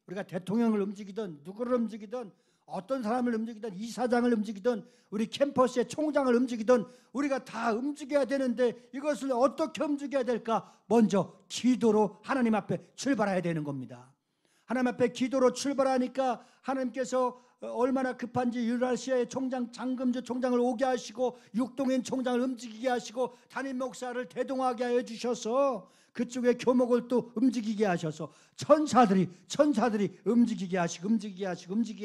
Speaker 2: 우리가 대통령을 움직이든 누구를 움직이든 어떤 사람을 움직이든 이사장을 움직이든 우리 캠퍼스의 총장을 움직이든 우리가 다 움직여야 되는데 이것을 어떻게 움직여야 될까? 먼저 기도로 하나님 앞에 출발해야 되는 겁니다. 하나님 앞에 기도로 출발하니까 하나님께서 얼마나 급한지 유라시아의 총장 장금주 총장을 오게 하시고 육동인 총장을 움직이게 하시고 담임 목사를 대동하게 하여 주셔서 그쪽에 교목을 또 움직이게 하셔서 천사들이 움직이게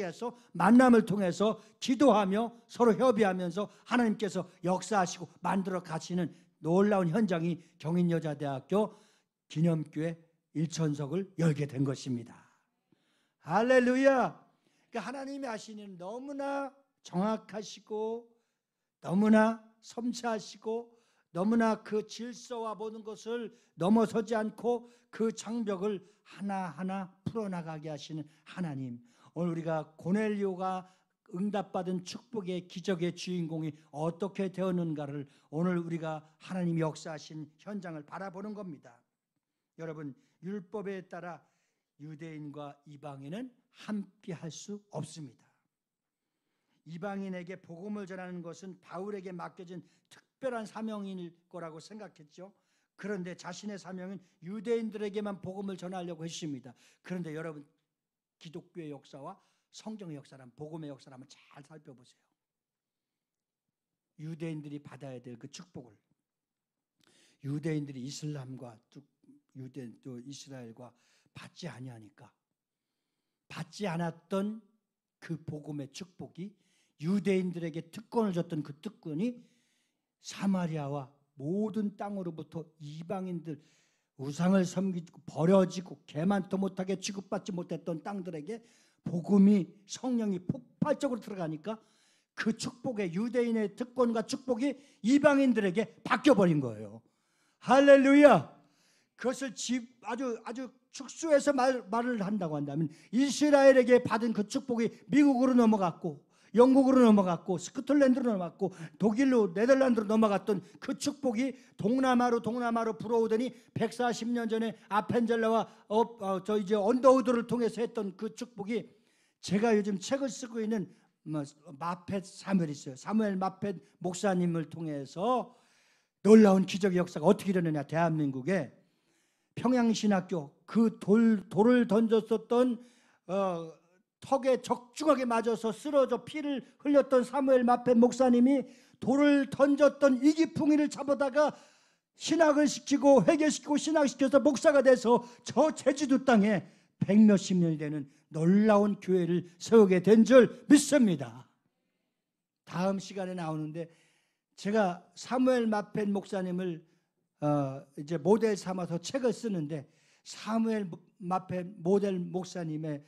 Speaker 2: 해서 만남을 통해서 기도하며 서로 협의하면서 하나님께서 역사하시고 만들어 가시는 놀라운 현장이 경인여자대학교 기념교회 일천석을 열게 된 것입니다. 할렐루야. 그러니까 하나님이 하시는 너무나 정확하시고 너무나 섬세하시고 너무나 그 질서와 모든 것을 넘어서지 않고 그 장벽을 하나하나 풀어나가게 하시는 하나님. 오늘 우리가 고넬료가 응답받은 축복의 기적의 주인공이 어떻게 되었는가를 오늘 우리가 하나님이 역사하신 현장을 바라보는 겁니다. 여러분, 율법에 따라 유대인과 이방인은 함께 할 수 없습니다. 이방인에게 복음을 전하는 것은 바울에게 맡겨진 특별한 사명일 거라고 생각했죠. 그런데 자신의 사명은 유대인들에게만 복음을 전하려고 했습니다. 그런데 여러분, 기독교의 역사와 성경의 역사랑 복음의 역사를 한번 잘 살펴보세요. 유대인들이 받아야 될 그 축복을 유대인들이 이슬람과 유대인 또 이스라엘과 받지 아니하니까 받지 않았던 그 복음의 축복이 유대인들에게 특권을 줬던 그 특권이 사마리아와 모든 땅으로부터 이방인들 우상을 섬기고 버려지고 개만도 못하게 취급받지 못했던 땅들에게 복음이 성령이 폭발적으로 들어가니까 그 축복의 유대인의 특권과 축복이 이방인들에게 바뀌어버린 거예요. 할렐루야. 그것을 아주 축소해서 말을 한다고 한다면 이스라엘에게 받은 그 축복이 미국으로 넘어갔고 영국으로 넘어갔고 스코틀랜드로 넘어갔고 독일로 네덜란드로 넘어갔던 그 축복이 동남아로 불어오더니 140년 전에 아펜젤라와 이제 언더우드를 통해서 했던 그 축복이 제가 요즘 책을 쓰고 있는 마펫 사무엘 있어요. 사무엘 마펫 목사님을 통해서 놀라운 기적의 역사가 어떻게 일어나냐. 대한민국에 평양신학교 그 돌을 던졌었던 턱에 적중하게 맞아서 쓰러져 피를 흘렸던 사무엘 마펫 목사님이 돌을 던졌던 이기풍이를 잡아다가 신학을 시키고 회개시키고 신학시켜서 목사가 돼서 저 제주도 땅에 100몇십 년이 되는 놀라운 교회를 세우게 된 줄 믿습니다. 다음 시간에 나오는데 제가 사무엘 마펫 목사님을 이제 모델 삼아서 책을 쓰는데 사무엘 마펫 목사님의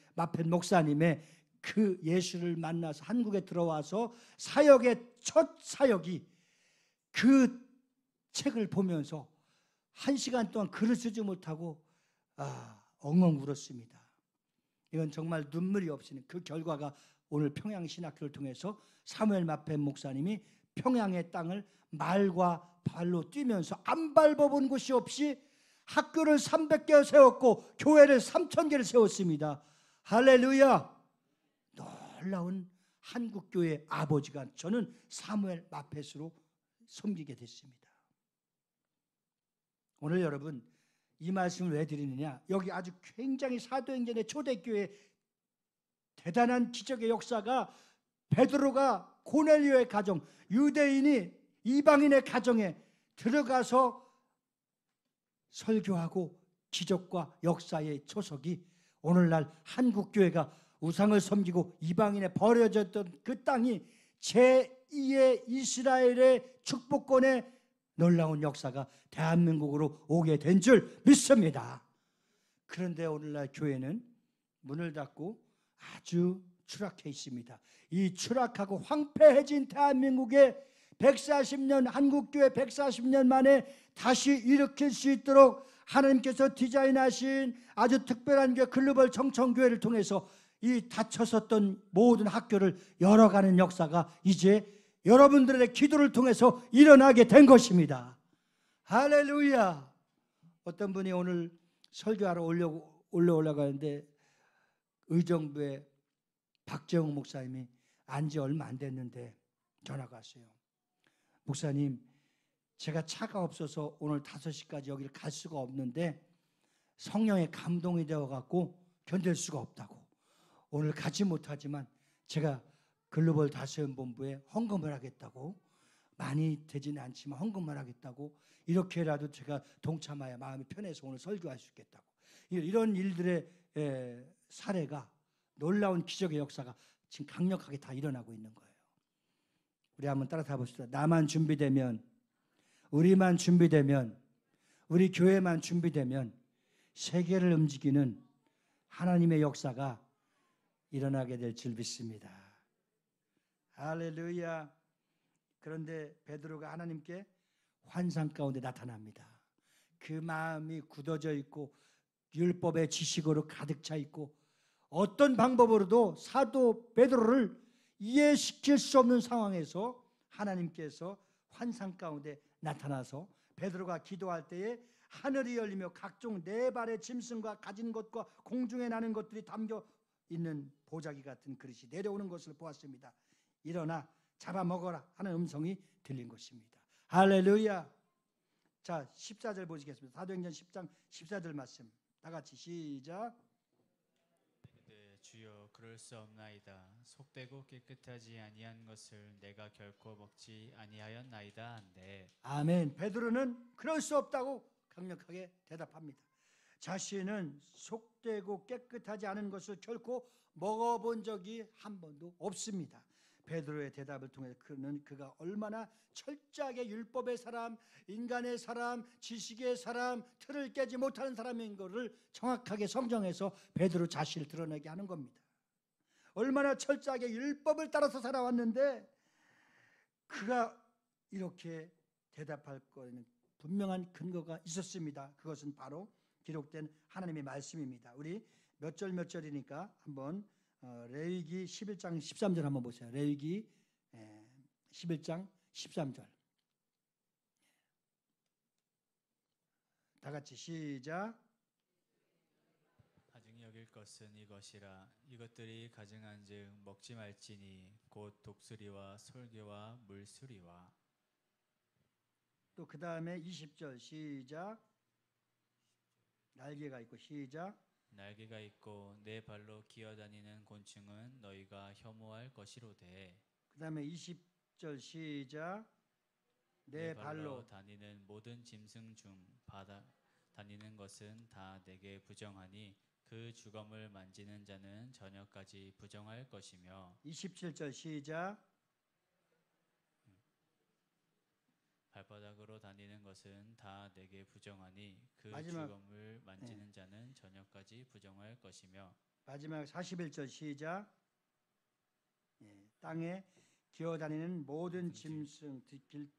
Speaker 2: 그 예수를 만나서 한국에 들어와서 사역의 첫 사역이 그 책을 보면서 1시간 동안 글을 쓰지 못하고 엉엉 울었습니다. 이건 정말 눈물이 없이는 그 결과가 오늘 평양신학교를 통해서 사무엘 마펫 목사님이 평양의 땅을 말과 발로 뛰면서 안 밟아본 곳이 없이 학교를 300개 세웠고 교회를 3,000개를 세웠습니다. 할렐루야. 놀라운 한국교회 아버지가 저는 사무엘 마펫으로 섬기게 됐습니다. 오늘 여러분 이 말씀을 왜 드리느냐. 여기 아주 굉장히 사도행전의 초대교회 대단한 기적의 역사가 베드로가 고넬료의 가정 유대인이 이방인의 가정에 들어가서 설교하고 기적과 역사의 초석이 오늘날 한국교회가 우상을 섬기고 이방인에 버려졌던 그 땅이 제2의 이스라엘의 축복권의 놀라운 역사가 대한민국으로 오게 된 줄 믿습니다. 그런데 오늘날 교회는 문을 닫고 아주 추락해 있습니다. 이 추락하고 황폐해진 대한민국의 140년 한국교회 140년 만에 다시 일으킬 수 있도록 하나님께서 디자인하신 아주 특별한 글로벌 청천교회를 통해서 이 닫혀섰던 모든 학교를 열어가는 역사가 이제 여러분들의 기도를 통해서 일어나게 된 것입니다. 할렐루야. 어떤 분이 오늘 설교하러 올라가는데 의정부에 박재홍 목사님이 안지 얼마 안 됐는데 전화가 왔어요. 목사님, 제가 차가 없어서 오늘 5시까지 여기를 갈 수가 없는데 성령의 감동이 되어갖고 견딜 수가 없다고. 오늘 가지 못하지만 제가 글로벌 다스림 본부에 헌금을 하겠다고, 많이 되지는 않지만 헌금을 하겠다고, 이렇게라도 제가 동참하여 마음이 편해서 오늘 설교할 수 있겠다고. 이런 일들의 사례가, 놀라운 기적의 역사가 지금 강력하게 다 일어나고 있는 거예요. 우리 한번 따라서 봅시다. 나만 준비되면, 우리만 준비되면, 우리 교회만 준비되면 세계를 움직이는 하나님의 역사가 일어나게 될 줄 믿습니다. 할렐루야. 그런데 베드로가 하나님께 환상 가운데 나타납니다. 그 마음이 굳어져 있고 율법의 지식으로 가득 차 있고 어떤 방법으로도 사도 베드로를 이해시킬 수 없는 상황에서 하나님께서 환상 가운데 나타나서 베드로가 기도할 때에 하늘이 열리며 각종 네 발의 짐승과 가진 것과 공중에 나는 것들이 담겨 있는 보자기 같은 그릇이 내려오는 것을 보았습니다. 일어나 잡아먹어라 하는 음성이 들린 것입니다. 할렐루야. 자, 14절 보시겠습니다. 사도행전 10장 14절 말씀 다 같이 시작.
Speaker 4: 네, 주여 그럴 수 없나이다. 속되고 깨끗하지 아니한 것을 내가 결코 먹지 아니하였나이다 한데.
Speaker 2: 아멘. 베드로는 그럴 수 없다고 강력하게 대답합니다. 자신은 속되고 깨끗하지 않은 것을 결코 먹어본 적이 한 번도 없습니다. 베드로의 대답을 통해 그가 얼마나 철저하게 율법의 사람, 인간의 사람, 지식의 사람, 틀을 깨지 못하는 사람인 것을 정확하게 성경에서 베드로 자신을 드러내게 하는 겁니다. 얼마나 철저하게 율법을 따라서 살아왔는데 그가 이렇게 대답할 거에는 분명한 근거가 있었습니다. 그것은 바로 기록된 하나님의 말씀입니다. 우리 몇 절이니까 한번 레위기 11장 13절 한번 보세요. 레위기 11장 13절 다 같이 시작.
Speaker 4: 가증히 여길 것은 이것이라. 이것들이 가증한즉 먹지 말지니 곧 독수리와 솔개와 물수리와.
Speaker 2: 또 그 다음에 20절 시작. 날개가 있고 시작.
Speaker 4: 날개가 있고 내 발로 기어다니는 곤충은 너희가 혐오할 것이로되.
Speaker 2: 그 다음에 20절 시작. 내 발로
Speaker 4: 다니는 모든 짐승 중 바다 다니는 것은 다 내게 부정하니 그 주검을 만지는 자는 저녁까지 부정할 것이며.
Speaker 2: 27절 시작.
Speaker 4: 발바닥으로 다니는 것은 다 내게 부정하니 그
Speaker 2: 마지막,
Speaker 4: 주검을 만지는 자는 저녁까지 부정할 것이며.
Speaker 2: 마지막 41절 시작. 땅에 기어다니는 모든 짐승들은,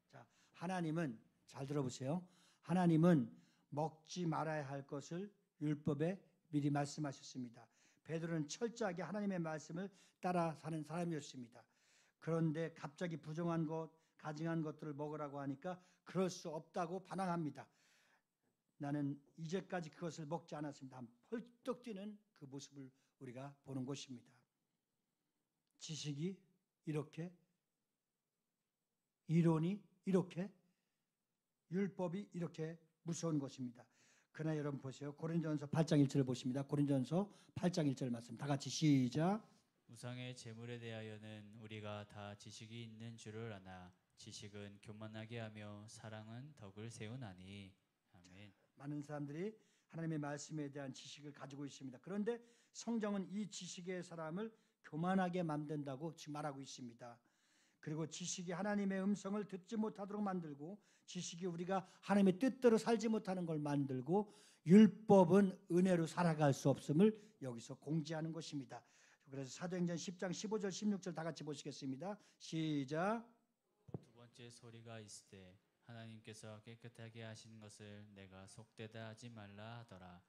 Speaker 2: 자, 하나님은 잘 들어보세요. 하나님은 먹지 말아야 할 것을 율법에 미리 말씀하셨습니다. 베드로는 철저하게 하나님의 말씀을 따라 사는 사람이었습니다. 그런데 갑자기 부정한 것, 가증한 것들을 먹으라고 하니까 그럴 수 없다고 반항합니다. 나는 이제까지 그것을 먹지 않았습니다. 펄떡 뛰는 그 모습을 우리가 보는 것입니다. 지식이 이렇게, 이론이 이렇게, 율법이 이렇게 무서운 것입니다. 그러나 여러분 보세요. 고린도전서 8장 1절을 보십니다. 고린도전서 8장 1절 말씀 다 같이 시작.
Speaker 4: 우상의 제물에 대하여는 우리가 다 지식이 있는 줄을 아나 지식은 교만하게 하며 사랑은 덕을 세우나니. 아멘.
Speaker 2: 많은 사람들이 하나님의 말씀에 대한 지식을 가지고 있습니다. 그런데 성경은 이 지식의 사람을 교만하게 만든다고 지금 말하고 있습니다. 그리고 지식이 하나님의 음성을 듣지 못하도록 만들고, 지식이 우리가 하나님의 뜻대로 살지 못하는 걸 만들고, 율법은 은혜로 살아갈 수 없음을 여기서 공지하는 것입니다. 그래서 사도행전 10장 15절 16절 다 같이 보시겠습니다. 시작.
Speaker 4: 두 번째 소리가 있으되 하나님께서 깨끗하게 하신 것을 내가 속되다 하지 말라 하더라.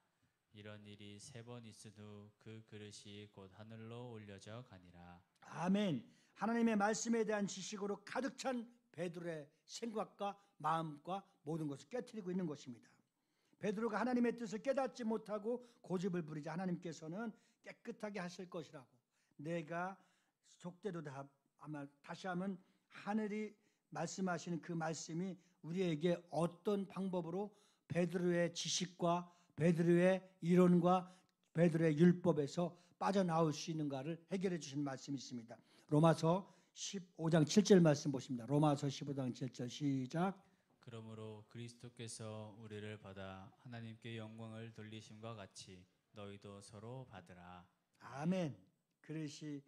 Speaker 4: 이런 일이 3번 있으도 그 그릇이 곧 하늘로 올려져 가니라.
Speaker 2: 아멘. 하나님의 말씀에 대한 지식으로 가득 찬 베드로의 생각과 마음과 모든 것을 깨트리고 있는 것입니다. 베드로가 하나님의 뜻을 깨닫지 못하고 고집을 부리자 하나님께서는 깨끗하게 하실 것이라고, 내가 속되도 다, 아마 다시 하면 하늘이 말씀하시는 그 말씀이 우리에게 어떤 방법으로 베드로의 지식과 베드로의 이론과 베드로의 율법에서 빠져나올 수 있는가를 해결해 주신 말씀이 있습니다. 로마서 15장 7절 말씀 보십니다. 로마서 15장 7절 시작.
Speaker 4: 그러므로 그리스도께서 우리를 받아 하나님께 영광을 돌리심과 같이 너희도 서로 받으라.
Speaker 2: 아멘. 그릇이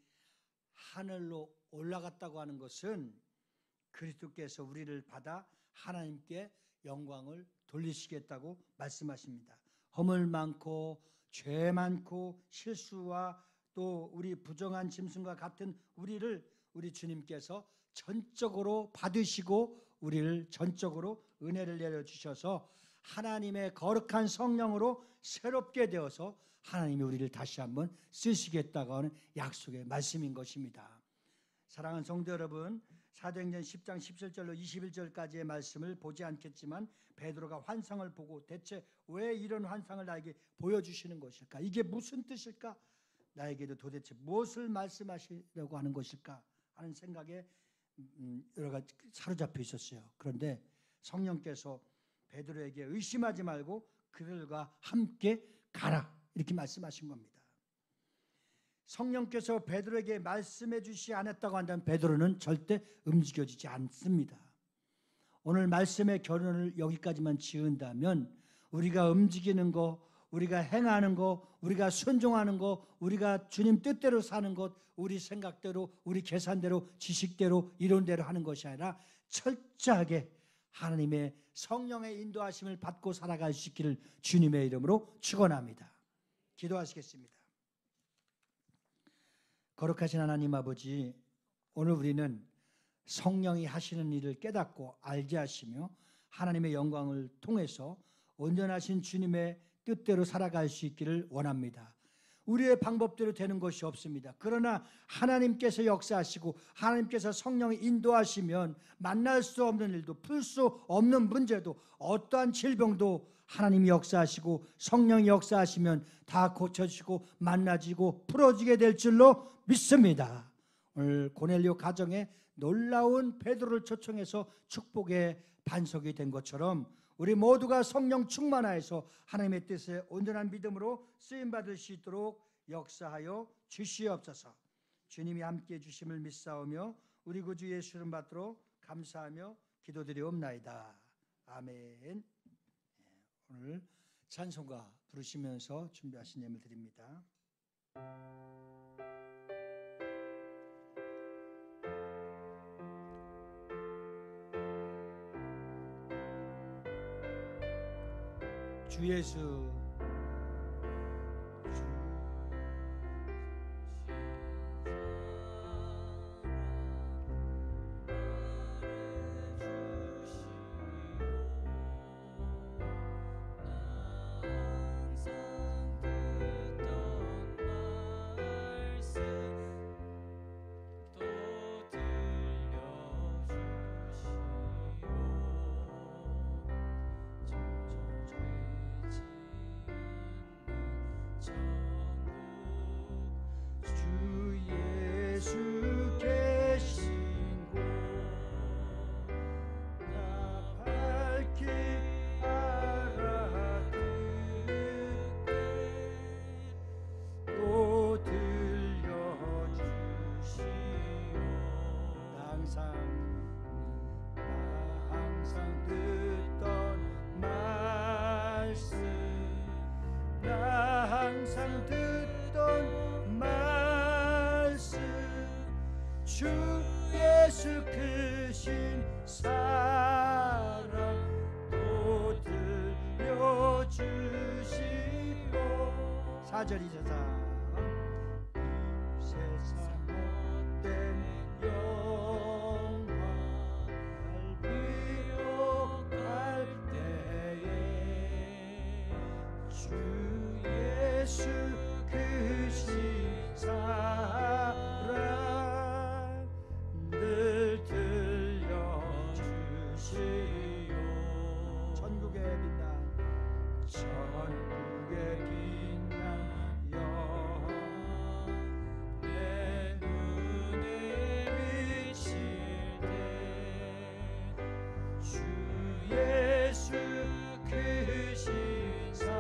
Speaker 2: 하늘로 올라갔다고 하는 것은 그리스도께서 우리를 받아 하나님께 영광을 돌리시겠다고 말씀하십니다. 허물 많고 죄 많고 실수와 또 우리 부정한 짐승과 같은 우리를 우리 주님께서 전적으로 받으시고 우리를 전적으로 은혜를 내려주셔서 하나님의 거룩한 성령으로 새롭게 되어서 하나님이 우리를 다시 한번 쓰시겠다고 하는 약속의 말씀인 것입니다. 사랑하는 성도 여러분, 사도행전 10장 17절로 21절까지의 말씀을 보지 않겠지만 베드로가 환상을 보고 대체 왜 이런 환상을 나에게 보여주시는 것일까? 이게 무슨 뜻일까? 나에게도 도대체 무엇을 말씀하시려고 하는 것일까? 하는 생각에 여러 가지 사로잡혀 있었어요. 그런데 성령께서 베드로에게 의심하지 말고 그들과 함께 가라 이렇게 말씀하신 겁니다. 성령께서 베드로에게 말씀해 주시지 않았다고 한다면 베드로는 절대 움직여지지 않습니다. 오늘 말씀의 결론을 여기까지만 지은다면 우리가 움직이는 거, 우리가 행하는 거, 우리가 순종하는 거, 우리가 주님 뜻대로 사는 것, 우리 생각대로, 우리 계산대로, 지식대로, 이론대로 하는 것이 아니라 철저하게 하나님의 성령의 인도하심을 받고 살아갈 수 있기를 주님의 이름으로 축원합니다. 기도하시겠습니다. 거룩하신 하나님 아버지, 오늘 우리는 성령이 하시는 일을 깨닫고 알게 하시며 하나님의 영광을 통해서 온전하신 주님의 뜻대로 살아갈 수 있기를 원합니다. 우리의 방법대로 되는 것이 없습니다. 그러나 하나님께서 역사하시고 하나님께서 성령이 인도하시면 만날 수 없는 일도 풀 수 없는 문제도 어떠한 질병도 하나님이 역사하시고 성령이 역사하시면 다 고쳐지고 만나지고 풀어지게 될 줄로 믿습니다. 오늘 고넬료 가정에 놀라운 베드로를 초청해서 축복의 반석이 된 것처럼 우리 모두가 성령 충만하여서 하나님의 뜻에 온전한 믿음으로 쓰임받을 수 있도록 역사하여 주시옵소서. 주님이 함께해 주심을 믿사오며 우리 구주 예수 이름 받도록 감사하며 기도드리옵나이다. 아멘. 오늘 찬송가 부르시면서 준비하신 예물 드립니다. 주 예수 항상 듣던 말씀 주 예수 크신 사랑 또 들려주시고 4절 이제사 이 세상 못된 영광 비옥할 때에 주 예수 크신 사랑 늘 들려주시오. 천국의 빛난 영 내 눈에 비칠 때 주 예수 크신 사랑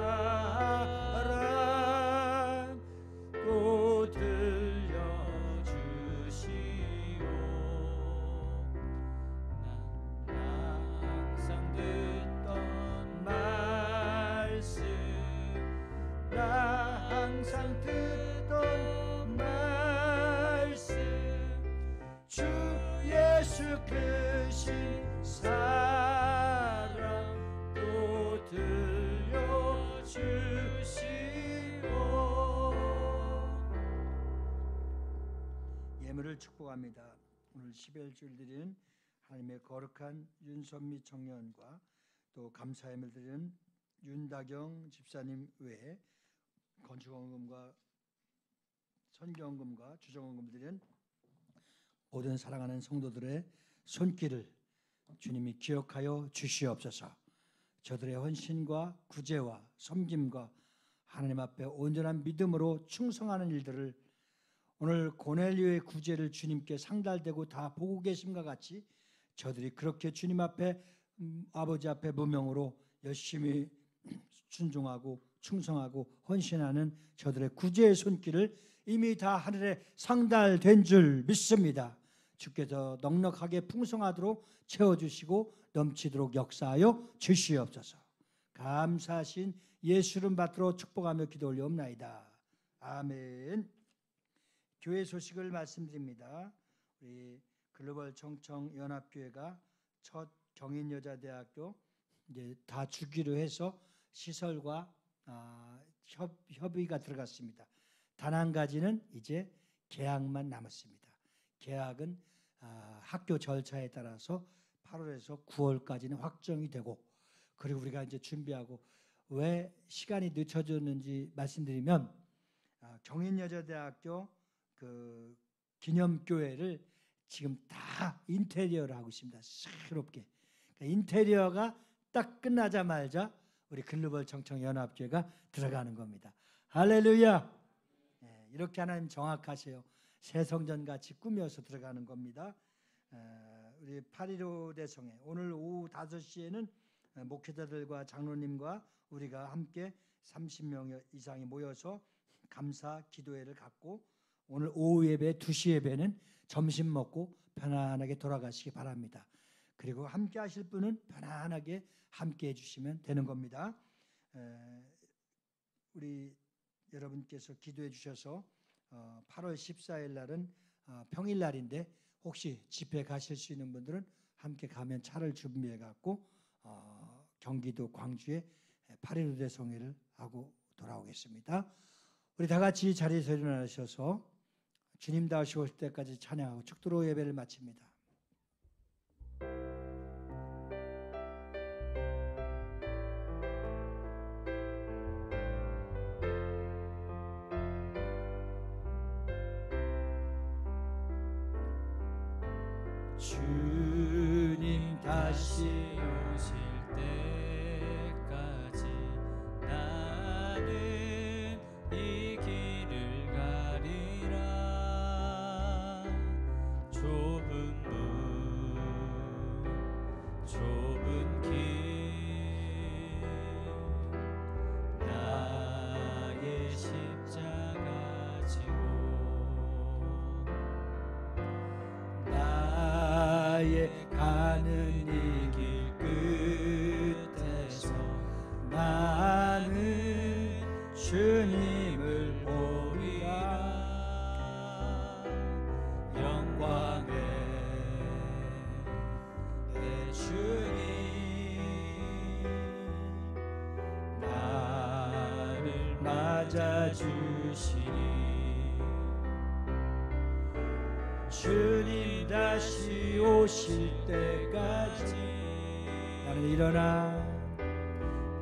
Speaker 2: 예수 크신 사랑 또 들려주시고 예물을 축복합니다. 오늘 11주일 드리는 하나님의 거룩한 윤선미 청년과 또 감사 예물 드리는 윤다경 집사님 외에 건축원금과 선교원금과 주정원금 드리는 모든 사랑하는 성도들의 손길을 주님이 기억하여 주시옵소서. 저들의 헌신과 구제와 섬김과 하나님 앞에 온전한 믿음으로 충성하는 일들을 오늘 고넬료의 구제를 주님께 상달되고 다 보고 계심과 같이 저들이 그렇게 주님 앞에 아버지 앞에 무명으로 열심히 순종하고 충성하고 헌신하는 저들의 구제의 손길을 이미 다 하늘에 상달된 줄 믿습니다. 주께서 넉넉하게 풍성하도록 채워주시고 넘치도록 역사하여 주시옵소서. 감사하신 예수 이름 받들어 축복하며 기도 올려옵나이다. 아멘. 교회 소식을 말씀드립니다. 우리 글로벌 청청 연합교회가 첫 경인여자대학교 이제 다 주기로 해서 시설과 협의가 들어갔습니다. 단 한 가지는 이제 계약만 남았습니다. 계약은 학교 절차에 따라서 8월에서 9월까지는 확정이 되고, 그리고 우리가 이제 준비하고, 왜 시간이 늦춰졌는지 말씀드리면 경인여자대학교 그 기념교회를 지금 다 인테리어를 하고 있습니다. 새롭게. 그러니까 인테리어가 딱 끝나자마자 우리 글로벌 청청연합교회가 들어가는 겁니다. 할렐루야. 네, 이렇게 하나님 정확하세요. 새 성전같이 꾸며서 들어가는 겁니다. 우리 8.15 대성회 오늘 오후 5시에는 목회자들과 장로님과 우리가 함께 30명 이상이 모여서 감사 기도회를 갖고, 오늘 오후 예배 2시 예배는 점심 먹고 편안하게 돌아가시기 바랍니다. 그리고 함께 하실 분은 편안하게 함께 해주시면 되는 겁니다. 우리 여러분께서 기도해 주셔서 8월 14일 날은 평일날인데 혹시 집회 가실 수 있는 분들은 함께 가면 차를 준비해 갖고 경기도 광주에 8.15 대성회를 하고 돌아오겠습니다. 우리 다 같이 자리에서 일어나셔서 주님 다시 오실 때까지 찬양하고 축도로 예배를 마칩니다. 주님 다시
Speaker 4: 오실 때까지 나는 이 길을 가리라. 좁은 문 좁은 길 나의 십자가 지고
Speaker 2: 나의 가는 이 길 끝에서 나는 주님을 보리라.
Speaker 4: 영광의 내 주님 나를 맞아주시니
Speaker 2: 주님 다시 오실 때까지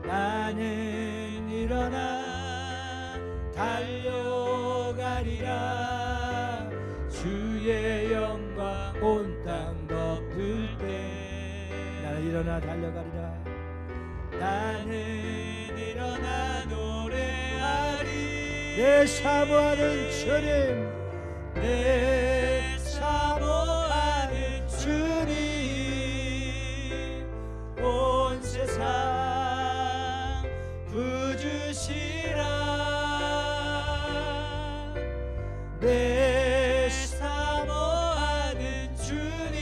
Speaker 2: 나는 일어나 달려가리라. 주의 영광 온 땅 덮을 때 나는 일어나 달려가리라.
Speaker 4: 나는 일어나 노래하리.
Speaker 2: 내 사모하는 주님,
Speaker 4: 내 사모하는 주님 온 세상 부주시라. 내 사모하는 주님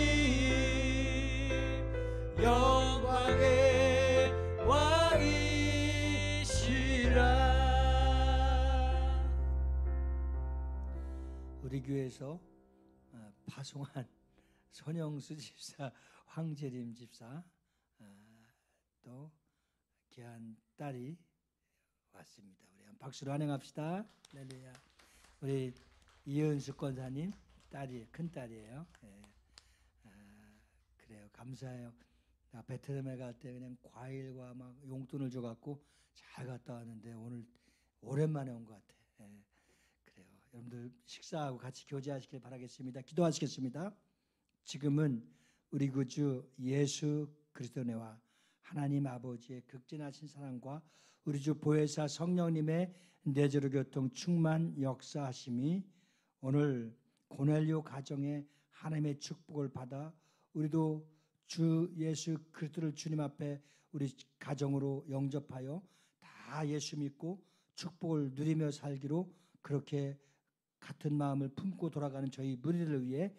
Speaker 4: 영광의 왕이시라.
Speaker 2: 우리 교회에서 파송한 손영수 집사, 황재림 집사, 또 귀한 딸이 왔습니다. 우리 한번 박수로 환영합시다. 할렐루야. 우리 이은숙 권사님 딸이 큰 딸이에요. 예. 그래요. 감사해요. 나 베트남에 갈 때 그냥 과일과 막 용돈을 줘갖고 잘 갔다 왔는데 오늘 오랜만에 온 것 같아. 예. 그래요. 여러분들 식사하고 같이 교제하시길 바라겠습니다. 기도하시겠습니다. 지금은 우리 구주 예수 그리스도와 하나님 아버지의 극진하신 사랑과 우리 주 보혜사 성령님의 내재로 교통 충만 역사하심이 오늘 고넬료 가정에 하나님의 축복을 받아 우리도 주 예수 그리스도를 주님 앞에 우리 가정으로 영접하여 다 예수 믿고 축복을 누리며 살기로 그렇게 같은 마음을 품고 돌아가는 저희 무리를 위해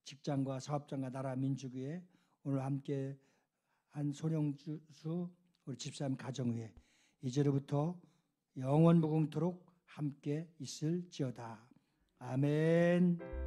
Speaker 2: 직장과 사업장과 나라 민족 위에 오늘 함께 한 손영수 우리 집사님 가정 위에 이제로부터 영원 무궁토록 함께 있을지어다. 아멘.